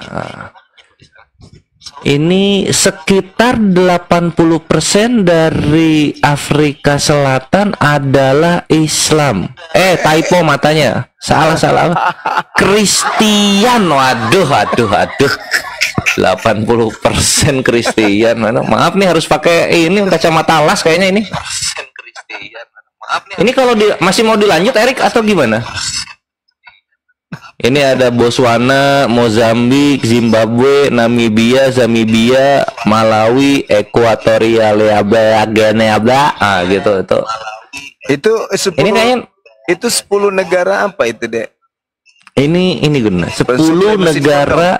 Ini sekitar 80% dari Afrika Selatan adalah Islam. Typo matanya. Salah. Kristian. Waduh. 80% Kristian. Maaf nih harus pakai ini kacamata las kayaknya ini. Ini kalau masih mau dilanjut Erik atau gimana? Ini ada Botswana, Mozambik, Zimbabwe, Namibia, Zamibia, Malawi, Ekuatorial Guinea, gitu itu. Itu 10. Ini kayaknya itu 10 negara apa itu, Dek? Ini guna 10 negara.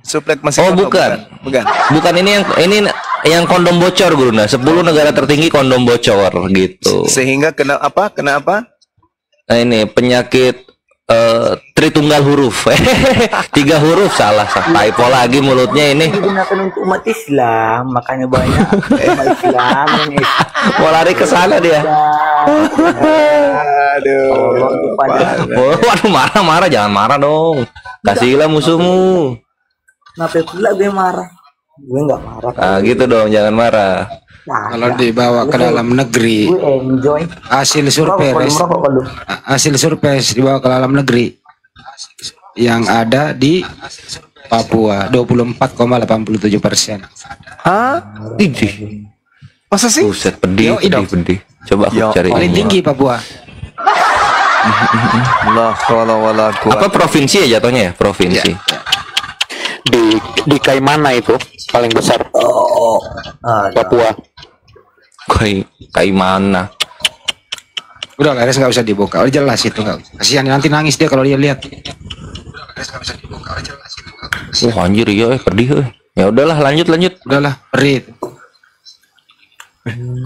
Suplek masih Oh, bukan. Bukan ini yang kondom bocor, Guna. 10 negara tertinggi kondom bocor gitu. Sehingga kena apa? Nah, ini penyakit Tritunggal huruf. 3 huruf salah. Typo lagi mulutnya ini. Digunakan untuk umat Islam, makanya banyak umat Islam yang Mau lari ke sana dia. Waduh, marah, jangan marah dong. Kasihlah musuhmu. Kenapa pula gue marah? Gue nggak marah. Gitu dong, jangan marah. Nah, Kalau dibawa ke dalam negeri, gue enjoy. hasil survei dibawa ke dalam negeri yang ada di Papua 24,87%. Hah? Idih. Masa sih? Buset, pedih. Coba aku cari. Paling tinggi Papua. Apa provinsi ya jatuhnya ya? Provinsi. Di Kaimana itu paling besar. Papua. Kayak mana? Udah lah, nggak usah dibuka. Udah jelas itu nggak. Kasihan nanti nangis dia kalau dia lihat. Anjir ya, pedih. Ya udahlah, lanjut. Udahlah, Rik.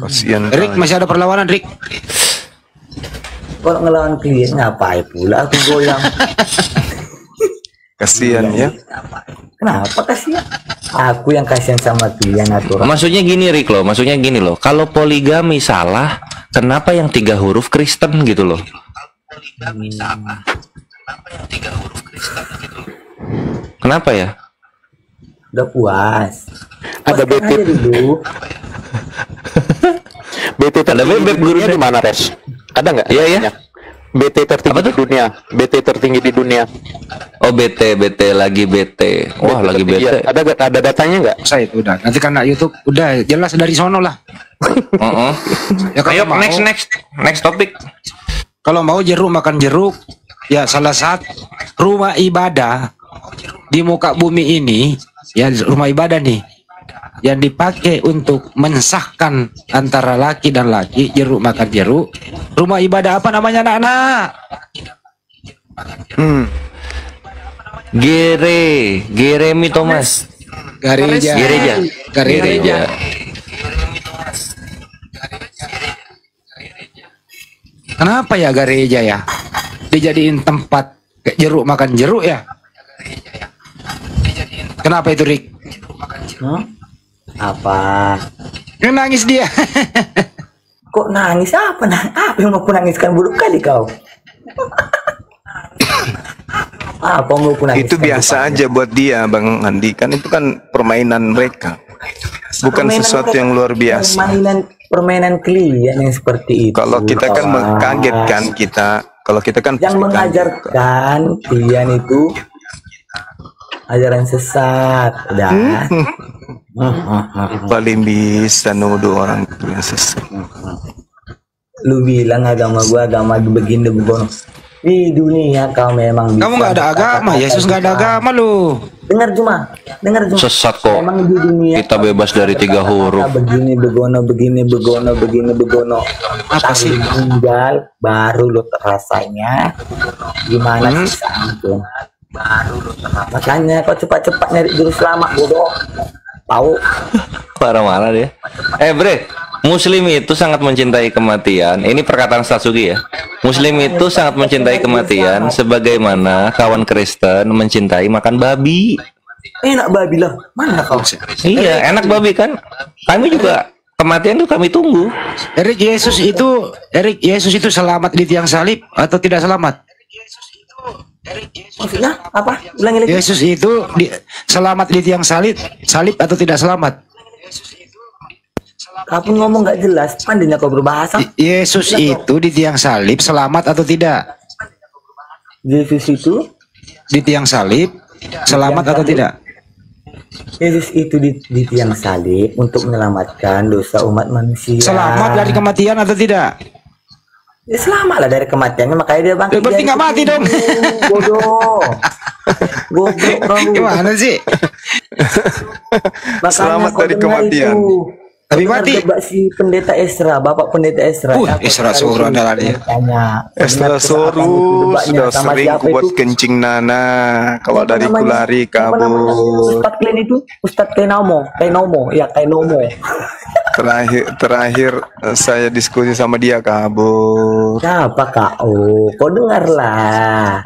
Kasihan. Rik masih ada perlawanan, Rik. Kalau ngelawan klien ngapain pula aku goyang? Kasihan ya. Kenapa kasihan? Aku yang kasihan sama klien aturan. Maksudnya gini loh. Kalau poligami salah, kenapa yang 3 huruf Kristen gitu loh? Kenapa ya? Udah puas. Ada BT dulu. BT tertinggi di dunia di mana, Res? Ada nggak? Iya. BT tertinggi di dunia. BT tertinggi di dunia. Oh, BT lagi BT. Wah, lagi BT. Ada datanya nggak? Saya itu udah. Nanti karena YouTube udah jelas dari sono lah. Ya, Ayo mau, next topik. Kalau mau jeruk makan jeruk, ya salah satu rumah ibadah di muka bumi ini, ya rumah ibadah nih yang dipakai untuk mensahkan antara laki dan laki, jeruk makan jeruk. Rumah ibadah apa namanya, anak-anak? Geremi Thomas. Gereja. Kenapa ya gereja ya? Dijadiin tempat jeruk makan jeruk ya? Kenapa itu, Rik? Apa? Nangis dia. Kok nangis? Apa yang mau aku nangiskan? Buruk kali kau. Apa mau aku nangiskan? Itu biasa aja buat dia, Bang Andi. Kan itu kan permainan mereka. Bukan sesuatu yang luar biasa. Permainan klien yang seperti itu. Kalau kita kan mengkagetkan kalau kita kan yang mengajarkan klien itu ajaran sesat. Udah. Paling bisa nuduh orang itu yang sesat. Lu bilang agama gua agama begini begono. Di dunia kau memang Kamu nggak ada agama, Yesus nggak ada agama lu. Dengar cuma. Sesat kok. Emang di dunia Kita bebas dari 3 huruf. begini begono. Apa sih? Tinggal baru lo terasanya gimana sih ampun. Makanya kau cepat-cepat nyari juru selamat bodoh. Tahu? Marah-marah dia. Bre, Muslim itu sangat mencintai kematian. Ini perkataan Satsuki ya. Muslim itu sangat mencintai kematian sebagaimana kawan Kristen mencintai makan babi. Enak babi lah. Mana kau? Iya, enak babi kan. Kami juga kematian tuh kami tunggu. Erik Yesus itu selamat di tiang salib atau tidak selamat? Maksudnya apa? Ulangi lagi. Yesus itu selamat di tiang salib atau tidak selamat? Kamu ngomong nggak jelas, pandainya kau berbahasa. Yesus itu di tiang salib selamat atau tidak? Yesus itu Di tiang salib selamat atau tidak? Yesus itu di tiang salib untuk menyelamatkan dosa umat manusia. Selamat dari kematian atau tidak? Ya, selamat lah dari kematiannya, makanya dia bangkit. Berarti nggak mati dong. Bodoh. Goblok kamu. Gimana sih? Makanya Selamat kau dari dengar kematian. itu. Tapi Dengar mati. debat si pendeta Esra, Bapak Pendeta Esra. Esra Soro adalah dia. Esra Soru sudah sering kubuat kencing Nana. Kalau dari kulari kabur. Ustadz Klen itu, Ustadz Kainomo, ya Kainomo. Terakhir saya diskusi sama dia kabur. Siapa kak? Oh, kau dengarlah.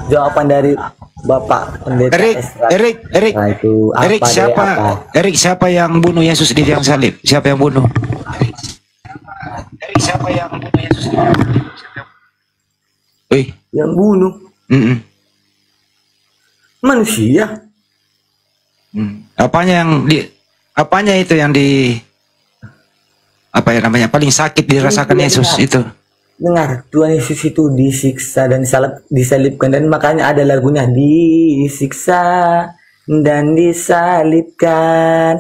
Jawaban dari Bapak Pendeta Esra. Erik, Nah, itu apa Erik deh, siapa? apa? Erik siapa yang bunuh Yesus di tiang salib? Siapa yang bunuh? Erik siapa yang bunuh Yesus? Wih, Yang bunuh manusia. Apanya itu yang apa ya namanya paling sakit dirasakan Yesus itu? Dengar, Tuhan Yesus itu disiksa dan disalibkan, dan makanya ada lagunya, disiksa dan disalibkan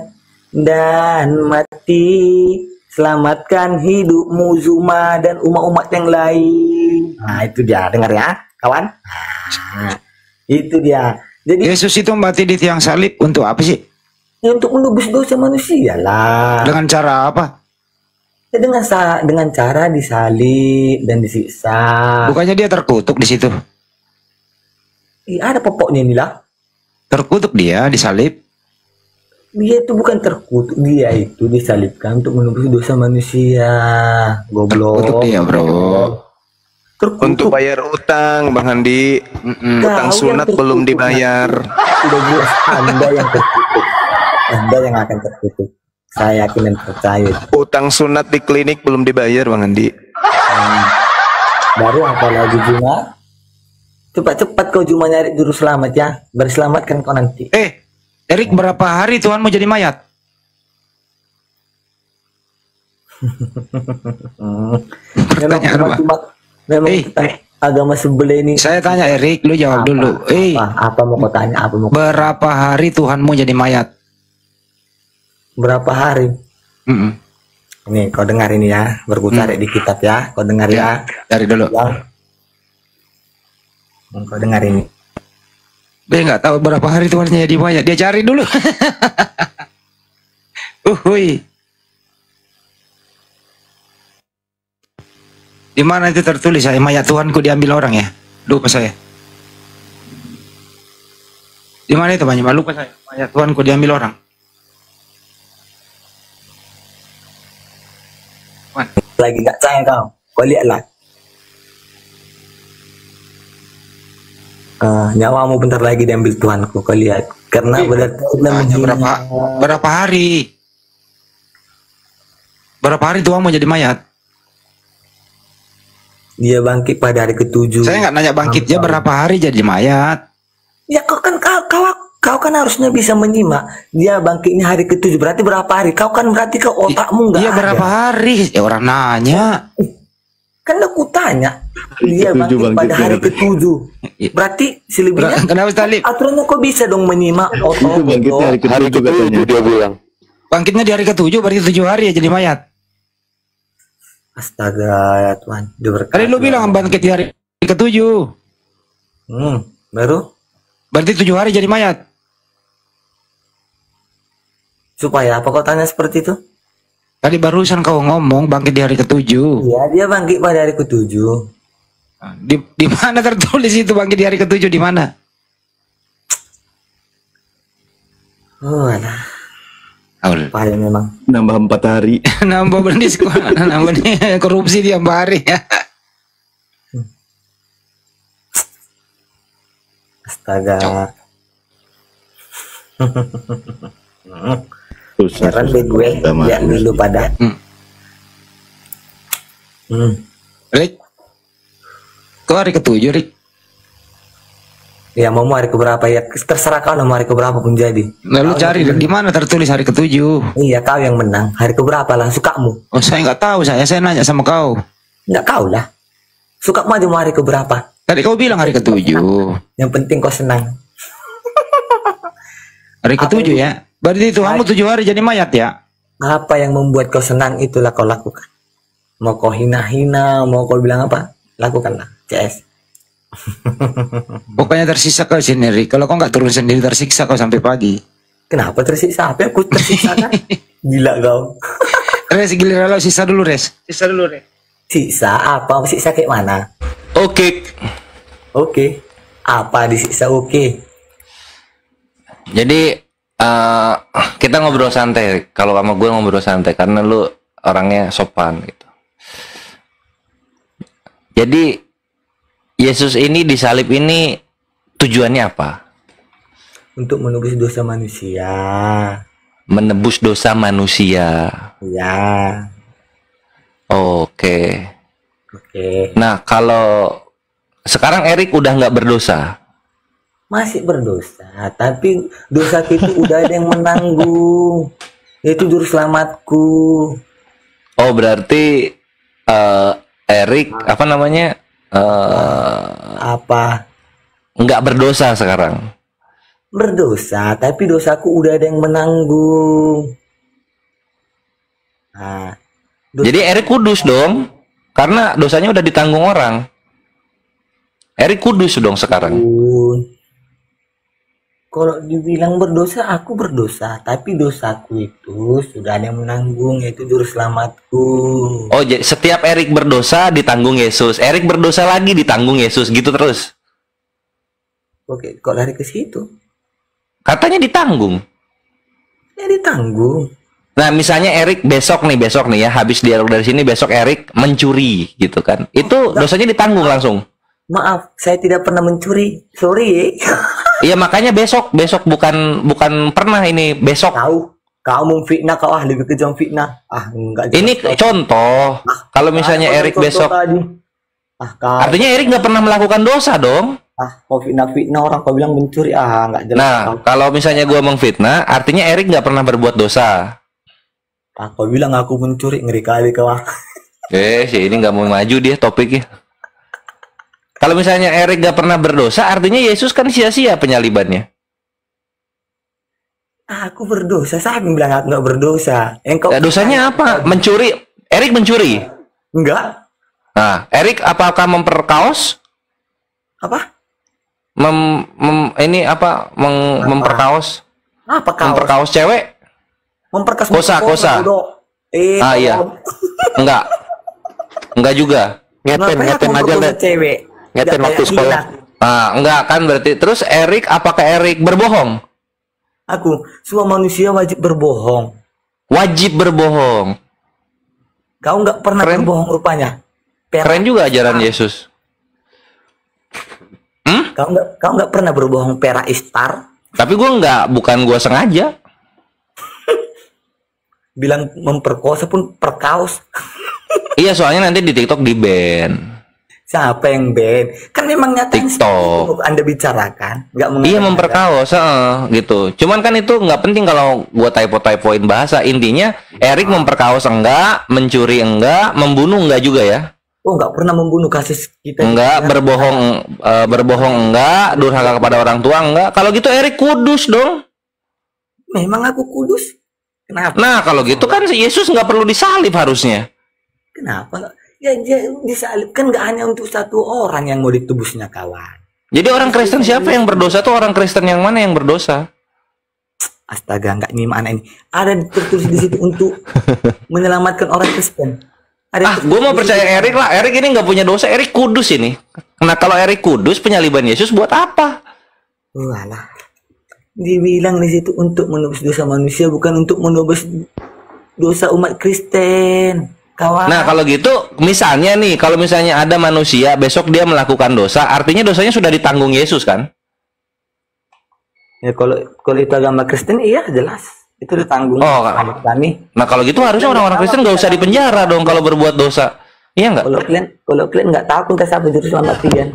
dan mati, selamatkan hidupmu Zuma dan umat-umat yang lain. Nah itu dia, dengar ya kawan. Nah, itu dia. Jadi Yesus itu mati di tiang salib untuk apa sih? ya, untuk menebus dosa manusia lah. Dengan cara apa? Ya, dengan cara disalib dan disiksa. Bukannya dia terkutuk di situ? Iya, ada pokoknya nih lah. Terkutuk dia disalib. Dia itu bukan terkutuk, dia itu disalibkan untuk menebus dosa manusia. Goblok. Terkutuk dia, bro. Terkutuk. Untuk bayar utang, Bang Handi. Utang Kau sunat yang belum terkutuk, dibayar. Sudah jelas Anda yang terkutuk. Anda yang akan terkutuk. Saya yakin dan percaya. Utang sunat di klinik belum dibayar, Bang Handi. Baru apa lagi Juma? Cepat-cepat kau Juma nyari juru selamat ya. Berselamatkan kau nanti. Erik, berapa hari Tuhan mau jadi mayat? Memang agama sebelah ini. Saya tanya Erik, lu jawab dulu. Apa mau kau tanya? Berapa hari Tuhan mau jadi mayat? Berapa hari? Ini kau dengar ini ya, berputar di kitab ya. Kau dengar ya. Dari dulu. Ya. Kau dengar ini. Dia nggak tahu berapa hari Tuhan jadi mayat. Dia cari dulu. Di mana itu tertulis saya mayat Tuhanku diambil orang ya? Lupa saya. Di mana itu banyak lupa saya. Mayat Tuhanku diambil orang. Lagi nggak sayang kau lihatlah. Nyawamu bentar lagi diambil Tuhanku, kau lihat. Karena berarti berapa hari? Berapa hari Tuhan mau jadi mayat? Dia bangkit pada hari ke-7. Saya nggak nanya bangkitnya berapa hari jadi mayat. Ya kau kan harusnya bisa menyimak. Dia bangkitnya hari ke-7, berarti berapa hari? Kau kan berarti ke otakmu nggak ada. Iya berapa hari? Ya orang nanya. Kan aku tanya. Dia bangkit pada hari ke-7. Berarti selebihnya. Kenapa Talib? Aturannya kok bisa dong menyimak otak. Bangkitnya hari ke-7 dia bilang. Bangkitnya di hari ke-7 berarti 7 hari ya jadi mayat. Astaga ya Tuhan. Tadi lu bilang bangkit di hari ke-7. Baru? Berarti 7 hari jadi mayat. Supaya apa kau tanya seperti itu? Tadi barusan kau ngomong bangkit di hari ke-7. Iya, dia bangkit pada hari ke-7. Di mana tertulis itu bangkit di hari ke-7 di mana? Oh, alah. Paling memang nambah 4 hari. Nambah berdis nambah korupsi dia 4 hari. Astaga. Heran deh gue lihat dulu pada. Rick, kok hari ke-7 Rick? Ya mau hari keberapa ya terserah kau, mau hari keberapa pun jadi. Lalu cari di mana tertulis hari ke-7? Iya, kau yang menang. Hari keberapa lah sukamu? Oh, saya nggak tahu, saya nanya sama kau. Enggak, kau lah. Sukamu aja mau hari keberapa? Tadi kau bilang hari ke-7. Yang penting kau senang. Hari ke-7 ya. Berarti Tuhanmu 7 hari jadi mayat ya? Apa yang membuat kau senang itulah kau lakukan. Mau kau hina-hina, mau kau bilang apa? Lakukanlah. CS. Pokoknya tersiksa kau sendiri. Kalau kau nggak turun sendiri tersiksa kau sampai pagi. Kenapa tersiksa? Apa aku tersiksa kan? Gila kau. Res, giliran lo sisa dulu Res. Sisa dulu Res. Siksa apa? Siksa kayak mana? Oke. Oke. Apa disiksa oke? Jadi kita ngobrol santai. Kalau sama gue ngobrol santai karena lu orangnya sopan gitu. Jadi Yesus ini disalib ini tujuannya apa? Untuk menebus dosa manusia. Menebus dosa manusia. Ya. Oke. Oke. Nah, kalau sekarang Erik udah nggak berdosa. Masih berdosa, tapi dosa itu udah ada yang menanggung. Yaitu juru selamatku. Oh, berarti Erik apa namanya? Apa? Nggak berdosa sekarang. Berdosa, tapi dosaku udah ada yang menanggung. Nah, jadi Erik kudus dong, karena dosanya udah ditanggung orang. Erik kudus dong sekarang. Kalau dibilang berdosa, aku berdosa, tapi dosaku itu sudah ada yang menanggung, yaitu juru selamatku. Oh, jadi setiap Erik berdosa ditanggung Yesus. Erik berdosa lagi ditanggung Yesus, gitu terus. Oke, kok lari ke situ? Katanya ditanggung. Ya ditanggung. Nah, misalnya Erik besok nih ya, habis dialog dari sini besok Erik mencuri gitu kan. Itu dosanya ditanggung langsung. Maaf, saya tidak pernah mencuri. Sorry. Iya, makanya besok bukan pernah ini, besok. Tahu, kau memfitnah, kau lebih kejam fitnah. Enggak. Ini contoh. Kalau misalnya Erik besok artinya Erik nggak pernah melakukan dosa dong. Kau fitnah orang, kau bilang mencuri, nggak jelas. Nah, kalau misalnya gua mengfitnah, artinya Erik nggak pernah berbuat dosa. Kau bilang aku mencuri, ngeri kali kau. Si ini nggak mau maju dia topiknya. Kalau misalnya Erik nggak pernah berdosa, artinya Yesus kan sia-sia penyalibannya. Aku berdosa, saya bilang aku nggak berdosa. Dosanya apa? Mencuri. Erik mencuri? Enggak. Nah, Erik apakah memperkaos? Apa? Memperkaos? Apa kaos? Memperkaos cewek? Memperkaos kosa. Iya. Enggak juga. Ngeten aja lah. Cewek. Ngeten waktu sekolah. Enggak kan berarti. Terus Erik, apakah Erik berbohong? Aku, semua manusia wajib berbohong. Wajib berbohong. Kau nggak pernah berbohong rupanya. Keren juga ajaran Yesus. Kau nggak pernah berbohong pera istar. Tapi bukan gue sengaja. Bilang memperkosa pun perkaos. Iya, soalnya nanti di TikTok di ban. Siapa yang ban? Kan memang nyata TikTok. Anda bicarakan, Iya, memperkaos, gitu. Cuman kan itu nggak penting kalau gua typoin bahasa. Intinya Erik memperkaos enggak, mencuri enggak, membunuh enggak juga ya? Oh, nggak pernah membunuh, kasus kita. Enggak, berbohong enggak, durhaka kepada orang tua enggak. Kalau gitu Erik kudus dong. Memang aku kudus. Kenapa? Nah, kalau gitu kan Yesus nggak perlu disalib harusnya. Kenapa? Ya, disalib kan nggak hanya untuk satu orang yang mau ditebusnya, kawan. Jadi orang Kristen siapa yang berdosa tuh? Orang Kristen yang mana yang berdosa? Astaga, nggak nih mana ini. Ada tertulis di situ untuk menyelamatkan orang Kristen. Gue mau percaya Erik lah. Erik ini nggak punya dosa. Erik kudus ini. Nah, kalau Erik kudus, penyaliban Yesus buat apa? Walah. Dibilang di situ untuk menebus dosa manusia, bukan untuk menebus dosa umat Kristen. Kawan. Nah, kalau gitu, misalnya nih, kalau misalnya ada manusia besok dia melakukan dosa, artinya dosanya sudah ditanggung Yesus kan? Ya, kalau itu agama Kristen, iya jelas. Itu ditanggung kami. Nah, kalau gitu harusnya orang-orang Kristen nggak usah dipenjara dong kalau berbuat dosa. Iya nggak? Kalau kalian nggak tahu, kita siapa juru selamat kalian.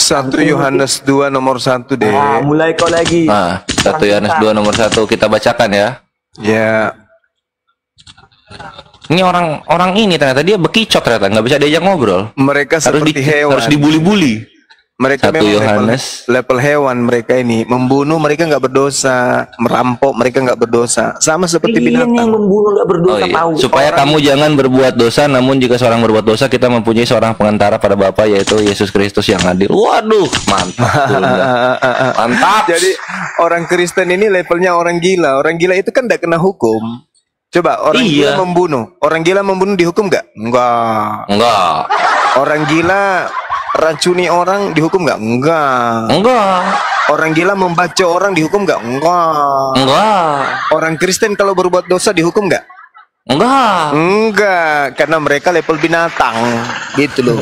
1 Yohanes 2 nomor 1 deh. Mulai kau lagi. 1 Yohanes 2 nomor 1 kita bacakan ya. Ya. Ini orang ini ternyata dia bekicot ternyata, nggak bisa diajak ngobrol. Mereka seperti hewan. Harus dibuli-buli. Mereka 1 memang Yohanes. level hewan mereka ini. Membunuh mereka nggak berdosa, merampok mereka nggak berdosa, sama seperti binatang. Yang membunuh nggak berdosa tahu. Supaya kamu jangan berbuat dosa, namun jika seorang berbuat dosa, kita mempunyai seorang pengantara pada Bapa, yaitu Yesus Kristus yang adil. Waduh, mantap. Mantap. Jadi orang Kristen ini levelnya orang gila. Orang gila itu kan tidak kena hukum. Coba orang gila membunuh. Orang gila membunuh dihukum nggak? Enggak. Orang gila racuni orang dihukum nggak? Enggak. Orang gila membaca orang dihukum nggak? Enggak. Orang Kristen kalau berbuat dosa dihukum nggak? Enggak, karena mereka level binatang, gitu loh.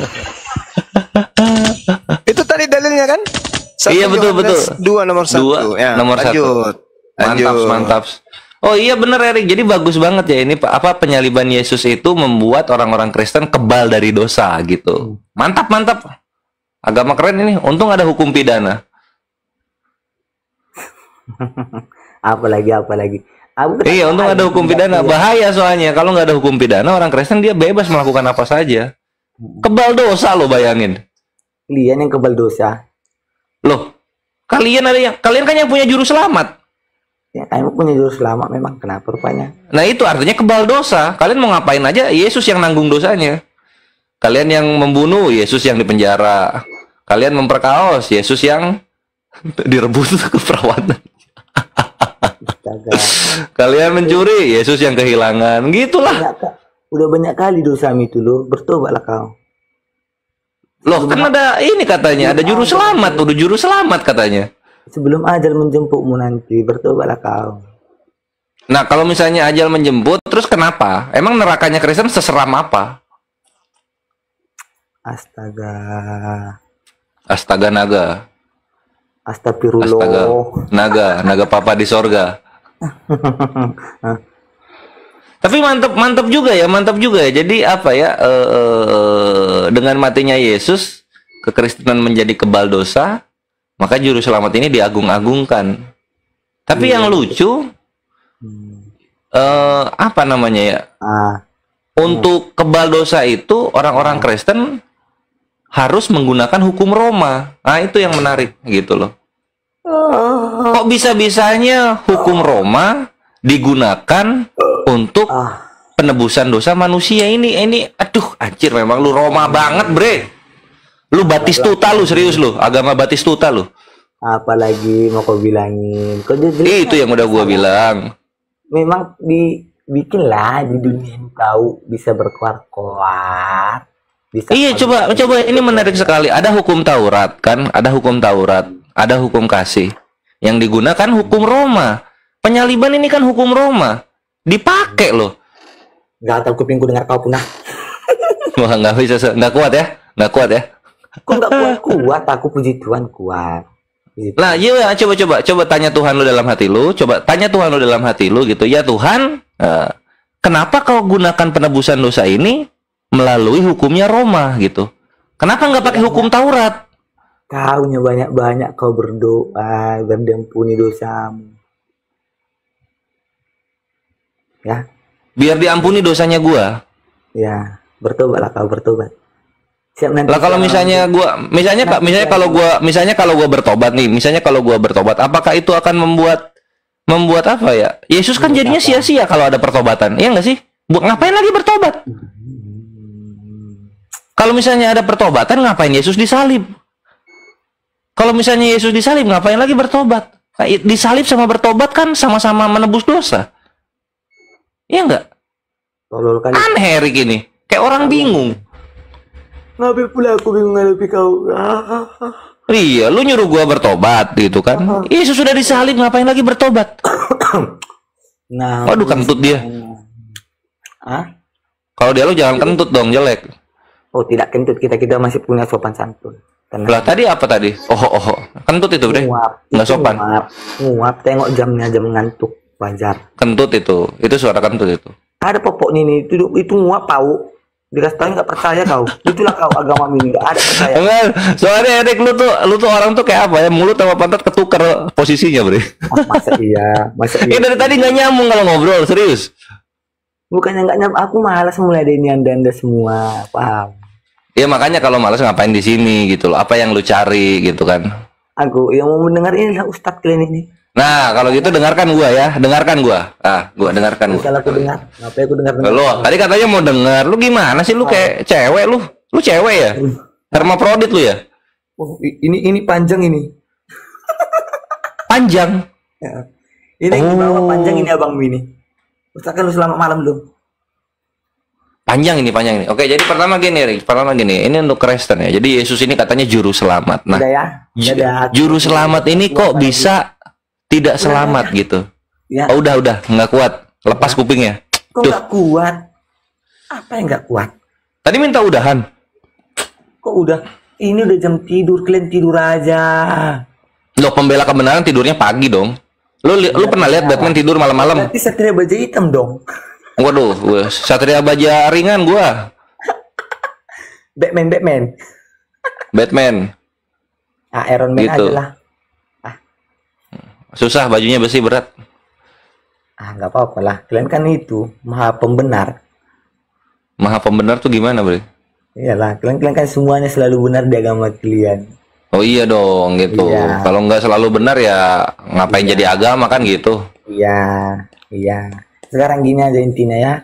Itu tadi dalilnya kan? Iya betul. 2 nomor 1. Ya, nomor 1. Mantap. Oh iya bener Erik, jadi bagus banget ya ini apa penyaliban Yesus itu membuat orang-orang Kristen kebal dari dosa gitu. Mantap. Agama keren ini, untung ada hukum pidana. Apalagi. Iya, untung ada hukum pidana. Bahaya soalnya kalau nggak ada hukum pidana orang Kristen dia bebas melakukan apa saja. Kebal dosa lo bayangin. Kalian yang kebal dosa. Loh, kalian kan yang punya juru selamat. Ya, kamu punya juru selamat memang, kenapa rupanya? Nah itu artinya kebal dosa. Kalian mau ngapain aja, Yesus yang nanggung dosanya. Kalian yang membunuh, Yesus yang dipenjara. Kalian memperkaos, Yesus yang direbut ke perawatan. Kalian mencuri, Yesus yang kehilangan. Gitulah. Udah banyak kali dosamu itu loh, bertobatlah kau. Loh kan ada ini katanya, ada juru selamat, udah juru selamat katanya. Sebelum ajal menjemputmu nanti, bertobatlah kau. Nah, kalau misalnya ajal menjemput, terus kenapa? Emang nerakanya Kristen seseram apa? Astaga naga. Astagfirullah. Naga papa di sorga. Tapi mantap juga ya. Jadi apa ya? Dengan matinya Yesus, kekristenan menjadi kebal dosa. Maka juru selamat ini diagung-agungkan. Tapi yang lucu, apa namanya ya? Untuk kebal dosa itu orang-orang Kristen harus menggunakan hukum Roma. Nah itu yang menarik gitu loh. Kok bisa-bisanya hukum Roma digunakan untuk penebusan dosa manusia ini? Aduh, anjir memang lu Roma banget, bre. Lu Batistuta lu, serius lu, agama Batistuta lu. Apalagi mau kau bilangin? Itu yang udah gua bilang. Memang dibikinlah di dunia ini tahu bisa berkuar-kuar. Iya, coba ini menarik sekali. Ada hukum Taurat kan? Ada hukum Taurat, ada hukum kasih. Yang digunakan hukum Roma. Penyaliban ini kan hukum Roma. Dipakai loh. Gak tahu kupingku dengar kau punah. Wah, nggak kuat ya. Kok nggak kuat? Aku puji Tuhan kuat. Gitu. Nah, iya coba tanya Tuhan lu dalam hati lu, gitu. Ya Tuhan, kenapa kau gunakan penebusan dosa ini melalui hukumnya Roma gitu? Kenapa nggak pakai hukum Taurat? Kaunya banyak kau berdoa dan diampuni dosamu. Ya. Biar diampuni dosanya gua. Ya, bertobatlah kau, bertobat. Lah kalau misalnya kalau gua bertobat, apakah itu akan membuat apa ya? Yesus kan jadinya sia-sia kalau ada pertobatan. Iya nggak sih? Ngapain lagi bertobat? Kalau misalnya ada pertobatan, ngapain Yesus disalib? Kalau misalnya Yesus disalib, ngapain lagi bertobat? Disalib sama bertobat kan sama-sama menebus dosa. Iya nggak? Aneh Erik ini, kayak orang bingung. Ngapain pula aku bingung ngadapi kau? Iya, lu nyuruh gua bertobat gitu kan? Yesus sudah disalib, ngapain lagi bertobat? Nah, waduh, kentut dia. Kalau dia lu jangan kentut dong, jelek. Oh, tidak kentut, kita masih punya sopan santun. Lah tadi apa tadi? Oh, kentut itu deh. Nggak sopan. Nguap, tengok jamnya, jam ngantuk, wajar. Kentut itu suara kentut itu. Ada popoknya nih, itu nguap tahu. Dikasih tahu nggak percaya kau. Itulah kau agama ini nggak ada percaya. Enggak, soalnya Erik lu tuh orang tuh kayak apa ya, mulut sama pantat ketukar posisinya, Bre. Masa iya, masa iya. Dari tadi nggak nyambung kalau ngobrol, serius. Bukannya nggak nyam, aku malas mulai dari ini anda semua, paham? Ya makanya kalau malas ngapain di sini gitu loh. Apa yang lu cari gitu kan? Aku yang mau mendengar inilah Ustadz kalian ini. Nah, kalau gitu dengarkan gua ya, dengarkan gua. Gua dengarkan gua. Kalau aku dengar, ngapain aku dengar? Lu tadi katanya mau dengar. Lu gimana sih, lu kayak cewek lu? Lu cewek ya? Hermaprodit lu ya? Oh, ini panjang ini. Panjang. Ya. Ini yang di bawah panjang ini Abang Mini. Ustaz kan lu selamat malam belum? Panjang ini. Oke, jadi pertama gini, Rick. Ini untuk Kristen ya. Jadi Yesus ini katanya juru selamat. Nah, udah ya. Juru selamat ini kok bisa tidak selamat gitu? Ya. Oh, udah, nggak kuat. Lepas kupingnya. Kok nggak kuat? Apa yang nggak kuat? Tadi minta udahan. Kok udah? Ini udah jam tidur, kalian tidur aja. Loh, pembela kebenaran tidurnya pagi dong. Lu pernah lihat Batman tidur malam-malam? Berarti Satria Baja Hitam dong. Waduh, Satria Baja ringan gua. Batman. Iron Man gitu. aja lah. Susah, bajunya besi, berat. Nggak apa-apa lah. Kalian kan itu maha pembenar. Maha pembenar tuh gimana, Bre? Iyalah, kalian kan semuanya selalu benar di agama kalian. Oh iya dong, gitu. Iya. Kalau nggak selalu benar ya ngapain jadi agama kan gitu? Iya. Sekarang gini aja intinya ya.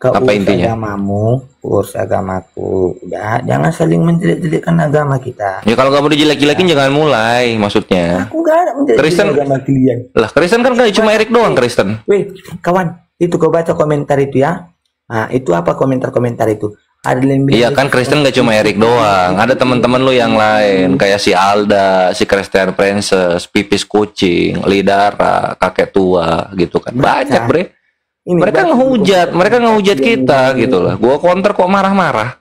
Kau Apa intinya? Agamamu, urus agamaku. Udah, jangan saling menjelek-jelekkan agama kita. Ya kalau nggak mau dijelek-jelekin jangan mulai, maksudnya. Aku nggak ada menjelek-jelekan agama kalian. Lah, Kristen kan nggak cuma Erik doang Kristen. Weh, kawan, itu kau baca komentar itu ya. Nah, itu apa komentar-komentar itu? Ada yang bilang Iya kan Kristen nggak cuma Erik doang, ada teman-teman lu yang lain kayak si Alda, si Christian Princess, Pipis Kucing, Lidara, kakek tua gitu kan. Banyak, Bre. Mereka ngehujat kita gitu lah. Gua counter kok marah-marah.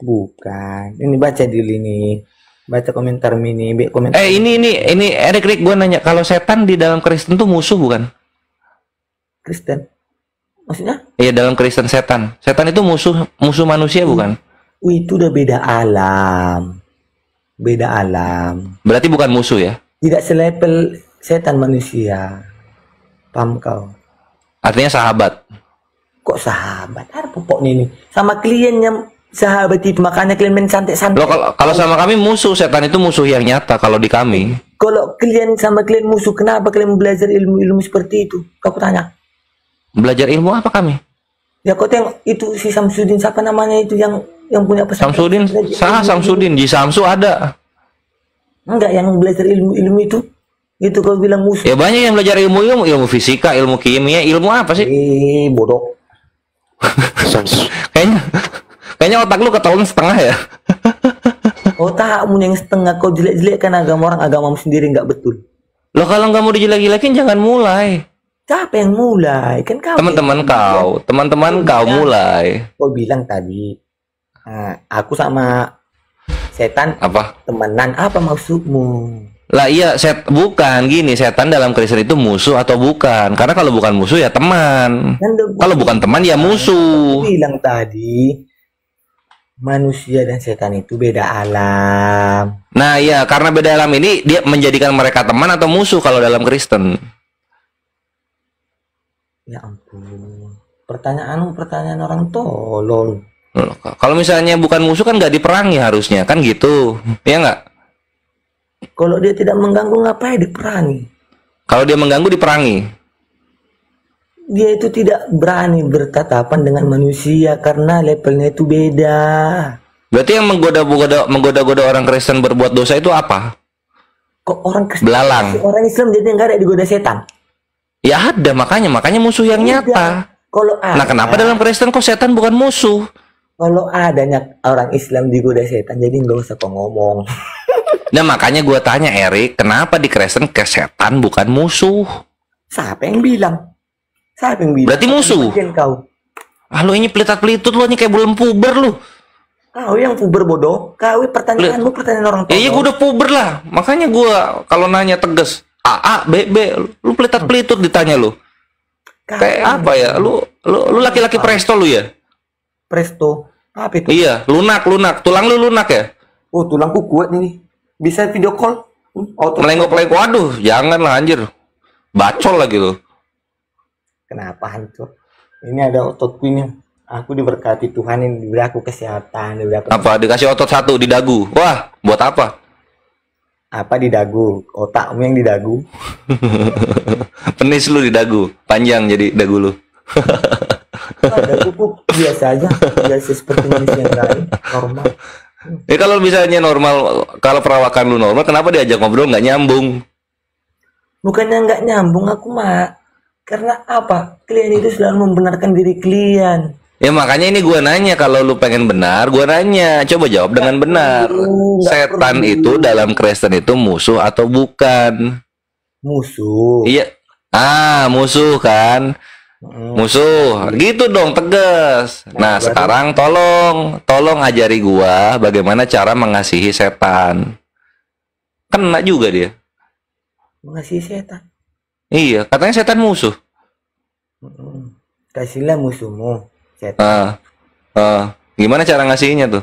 Bukan. Ini baca dulu ini. Baca komentar Mini, komentar. Ini Erik, gua nanya, kalau setan di dalam Kristen tuh musuh bukan? Kristen. Maksudnya? Iya, dalam Kristen setan. Setan itu musuh manusia bukan? Itu udah beda alam. Beda alam. Berarti bukan musuh ya? Tidak selevel setan manusia. Paham kau? Artinya sahabat. Kok sahabat? Ada pokoknya ini. Sama kliennya sahabat itu, makanya klien main santai-santai. Loh, kalau sama kami musuh, setan itu musuh yang nyata kalau di kami. Kalau klien sama klien musuh, kenapa kalian belajar ilmu-ilmu seperti itu? Kau tanya. Belajar ilmu apa kami? Ya kau tengok itu si Samsudin, siapa namanya itu yang punya pesan. Samsudin, Ji Samsu ada. Enggak, yang belajar ilmu itu. Itu kau bilang musuh. Ya banyak yang belajar ilmu fisika, ilmu kimia, ilmu apa sih? Bodoh. Kayaknya otak lu ketahuan setengah ya. Otakmu yang setengah, kau jelek-jelekkan agama orang, agamamu sendiri nggak betul. Loh, kalau nggak mau dijelek-jelekin jangan mulai. Siapa yang mulai? Kan kau. Teman-teman kau mulai. Kau bilang tadi, aku sama setan apa? Temenan, apa maksudmu? Lah iya, bukan gini, setan dalam Kristen itu musuh atau bukan? Karena kalau bukan musuh ya teman. Kalau bukan teman ya musuh. Aku bilang tadi, manusia dan setan itu beda alam. Nah iya, karena beda alam ini dia menjadikan mereka teman atau musuh kalau dalam Kristen. Ya ampun, pertanyaan orang tolol. Kalau misalnya bukan musuh kan nggak diperangi harusnya, kan gitu, ya nggak? Kalau dia tidak mengganggu ngapain diperangi? Kalau dia mengganggu diperangi. Dia itu tidak berani bertatapan dengan manusia karena levelnya itu beda. Berarti yang menggoda-goda orang Kristen berbuat dosa itu apa? Kok orang Kristen? Belalang. Orang Islam jadi nggak ada digoda setan. Ya ada, makanya musuh yang nyata. Kalau ada, nah kenapa dalam Kristen kok setan bukan musuh? Kalau adanya orang Islam digoda setan, jadi nggak usah kok ngomong. Nah makanya gue tanya Erik, kenapa di Kristen ke setan bukan musuh? Siapa yang bilang? Berarti musuh. Kau. Lu ini pelitat-pelitut lu ini kayak belum puber lu. Kau yang puber bodoh. Kau pertanyaanmu pertanyaan orang tua. Iya gue udah puber lah. Makanya gue kalau nanya tegas A, B, lu pelitat-pelitut ditanya lu. Kayak apa ya? Lu laki-laki presto lu ya? Presto. Apa itu? Iya, lunak. Tulang lu lunak ya? Oh, tulangku kuat nih. Bisa video call? Melenggok-lenggok. Waduh, janganlah anjir. Bacol lagi lu. Kenapa hancur? Ini ada ototku ini. Aku diberkati Tuhan, ini diberi aku kesehatan, diberi aku... Apa? Dikasih otot satu di dagu. Wah, buat apa? Apa di dagu? Otakmu yang di dagu. Penis lu di dagu. Panjang jadi dagu lu. Daguku biasa aja. Biasa seperti manusia yang lain. Normal. Kalau misalnya normal, kalau perawakan lu normal, kenapa diajak ngobrol nggak nyambung? Bukannya nggak nyambung aku mah. Karena apa? Klien itu selalu membenarkan diri klien. Ya makanya ini gua nanya, kalau lu pengen benar, gua nanya, coba jawab dengan benar. Setan itu dalam Kristen itu musuh atau bukan? Musuh. Iya. Musuh kan? Musuh. Gitu dong, tegas. Nah, sekarang tolong ajari gua bagaimana cara mengasihi setan. Kena juga dia. Mengasihi setan. Iya, katanya setan musuh. Kasihlah musuhmu setan. Gimana cara ngasihnya tuh?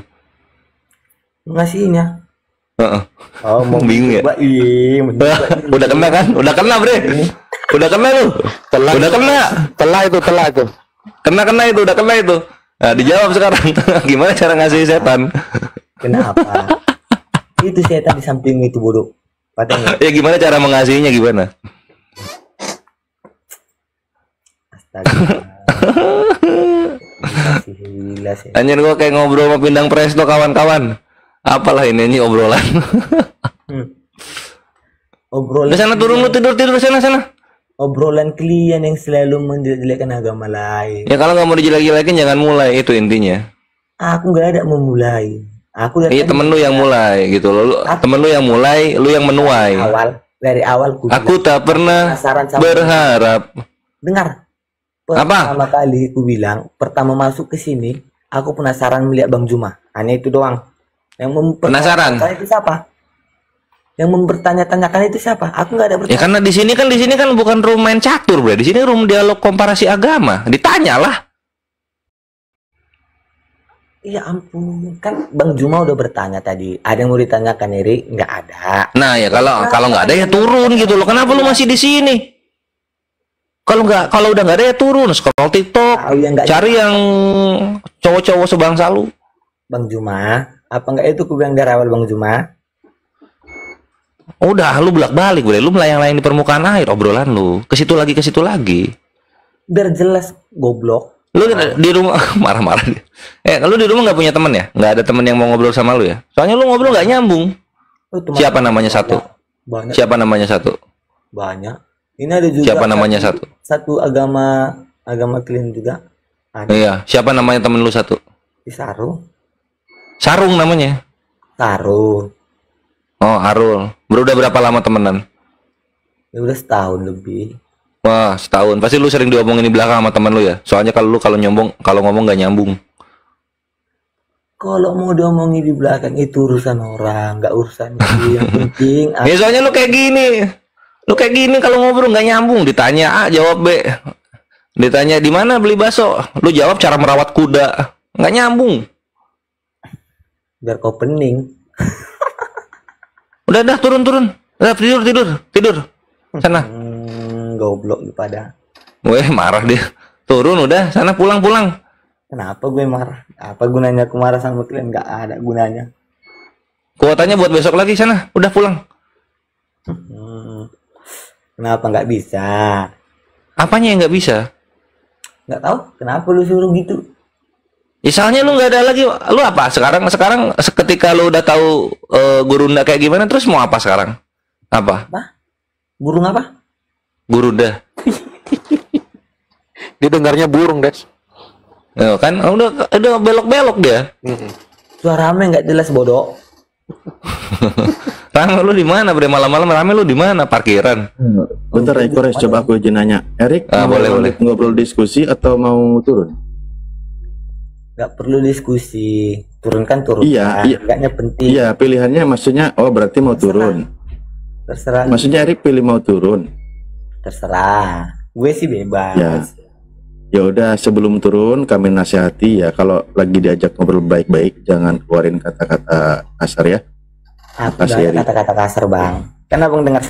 Mengasihinya. Oh, mau bingung ya? Iya, udah kena kan? Udah kena, Bre. Udah kena lu. Udah kena. Telah itu. Kena itu, udah kena itu. Nah, dijawab sekarang. Gimana cara ngasihi setan? Kenapa? Itu setan di samping itu bodoh. Padahal. Ya gimana cara mengasihinya gimana? Anjir, gua kayak ngobrol sama Pindang Presto kawan-kawan. Apalah ini obrolan. Obrolan. Di sana turun lu, tidur sana. Obrolan klien yang selalu menjelek-jelekan agama lain. Ya kalau nggak mau dijelek-jelekin jangan mulai, itu intinya. Aku nggak ada memulai. Aku Iya, temen lu yang mulai gitu loh. Temen lu yang mulai, lu yang menuai. Dari awal aku tak pernah berharap. Dengar. Apa? Pertama kali aku bilang, pertama masuk ke sini, aku penasaran melihat Bang Juma. Hanya itu doang. Yang penasaran. Itu siapa? Yang mempertanya-tanyakan itu siapa? Aku nggak ada pertanyaan. Ya karena di sini kan bukan room main catur, Bro. Di sini room dialog komparasi agama. Ditanyalah. Iya ampun, kan Bang Juma udah bertanya tadi. Ada yang mau ditanyakan Eri? Nggak ada. Nah ya kalau nggak ada ya turun gitu loh. Kenapa lu masih di sini? Kalau udah nggak ada ya turun, scroll TikTok, cari yang cowok-cowok sebangsa lu. Bang Juma, apa nggak itu aku bilang dari awal Bang Juma? Udah, lu bolak-balik, lu melayang-layang di permukaan air obrolan lu. Ke situ lagi. Biar jelas, goblok. Lu di rumah marah-marah dia. Lu di rumah nggak punya temen ya? Nggak ada temen yang mau ngobrol sama lu ya? Soalnya lu ngobrol nggak nyambung. Siapa namanya satu? Banyak. Siapa namanya satu? Banyak. Ini ada juga. Siapa namanya satu? Satu agama klien juga. Ada. Iya. Siapa namanya temen lu satu? Sarung. Sarung namanya. Sarung. Oh, Arul. Udah berapa lama temenan? Ya udah setahun lebih. Wah, setahun. Pasti lu sering diomongin di belakang sama temen lu ya? Soalnya kalau ngomong nggak nyambung. Kalau mau diomongin di belakang itu urusan orang, nggak urusan itu. Yang penting. Ya soalnya lu kayak gini. Kalau ngobrol nggak nyambung. Ditanya A, jawab B. Ditanya di mana beli bakso, lu jawab cara merawat kuda. Nggak nyambung. Biar kau pening. Udah turun. Udah tidur. Sana. Goblok pada. Weh, marah dia. Turun udah, sana pulang. Kenapa gue marah? Apa gunanya aku marah sama klien? Nggak ada gunanya. Kuotanya buat besok lagi, sana. Udah pulang. Kenapa nggak bisa? Apanya yang nggak bisa? Nggak tahu. Kenapa lu suruh gitu? Misalnya lu nggak ada lagi, lu apa? Sekarang ketika lu udah tahu Gurunda kayak gimana, terus mau apa sekarang? Apa? Burung apa? Gurunda. Didengarnya burung, Des. Kan udah belok-belok dia. Suara rame nggak jelas bodoh. Rame lu di mana, Bre? Malam-malam rame lu di mana? Parkiran. Bentar, Kores, coba aku izin nanya. Erik, boleh ngobrol diskusi atau mau turun? Nggak perlu diskusi. Turun. Iya. Enggaknya penting. Iya, pilihannya maksudnya, berarti mau turun. Terserah. Maksudnya Erik pilih mau turun. Terserah. Gue sih bebas. Ya. Ya udah, sebelum turun kami nasihati ya, kalau lagi diajak ngobrol baik-baik jangan keluarin kata-kata kasar ya. Makasih, kata-kata kasar bang. Kan abang dengar.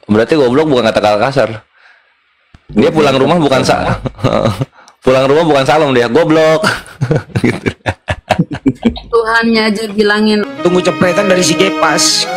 Berarti goblok bukan kata-kata kasar. Dia pulang rumah bukan pulang rumah bukan salam, dia goblok. Gitu. Tuhannya aja bilangin. Tunggu cepretan dari si Kepas.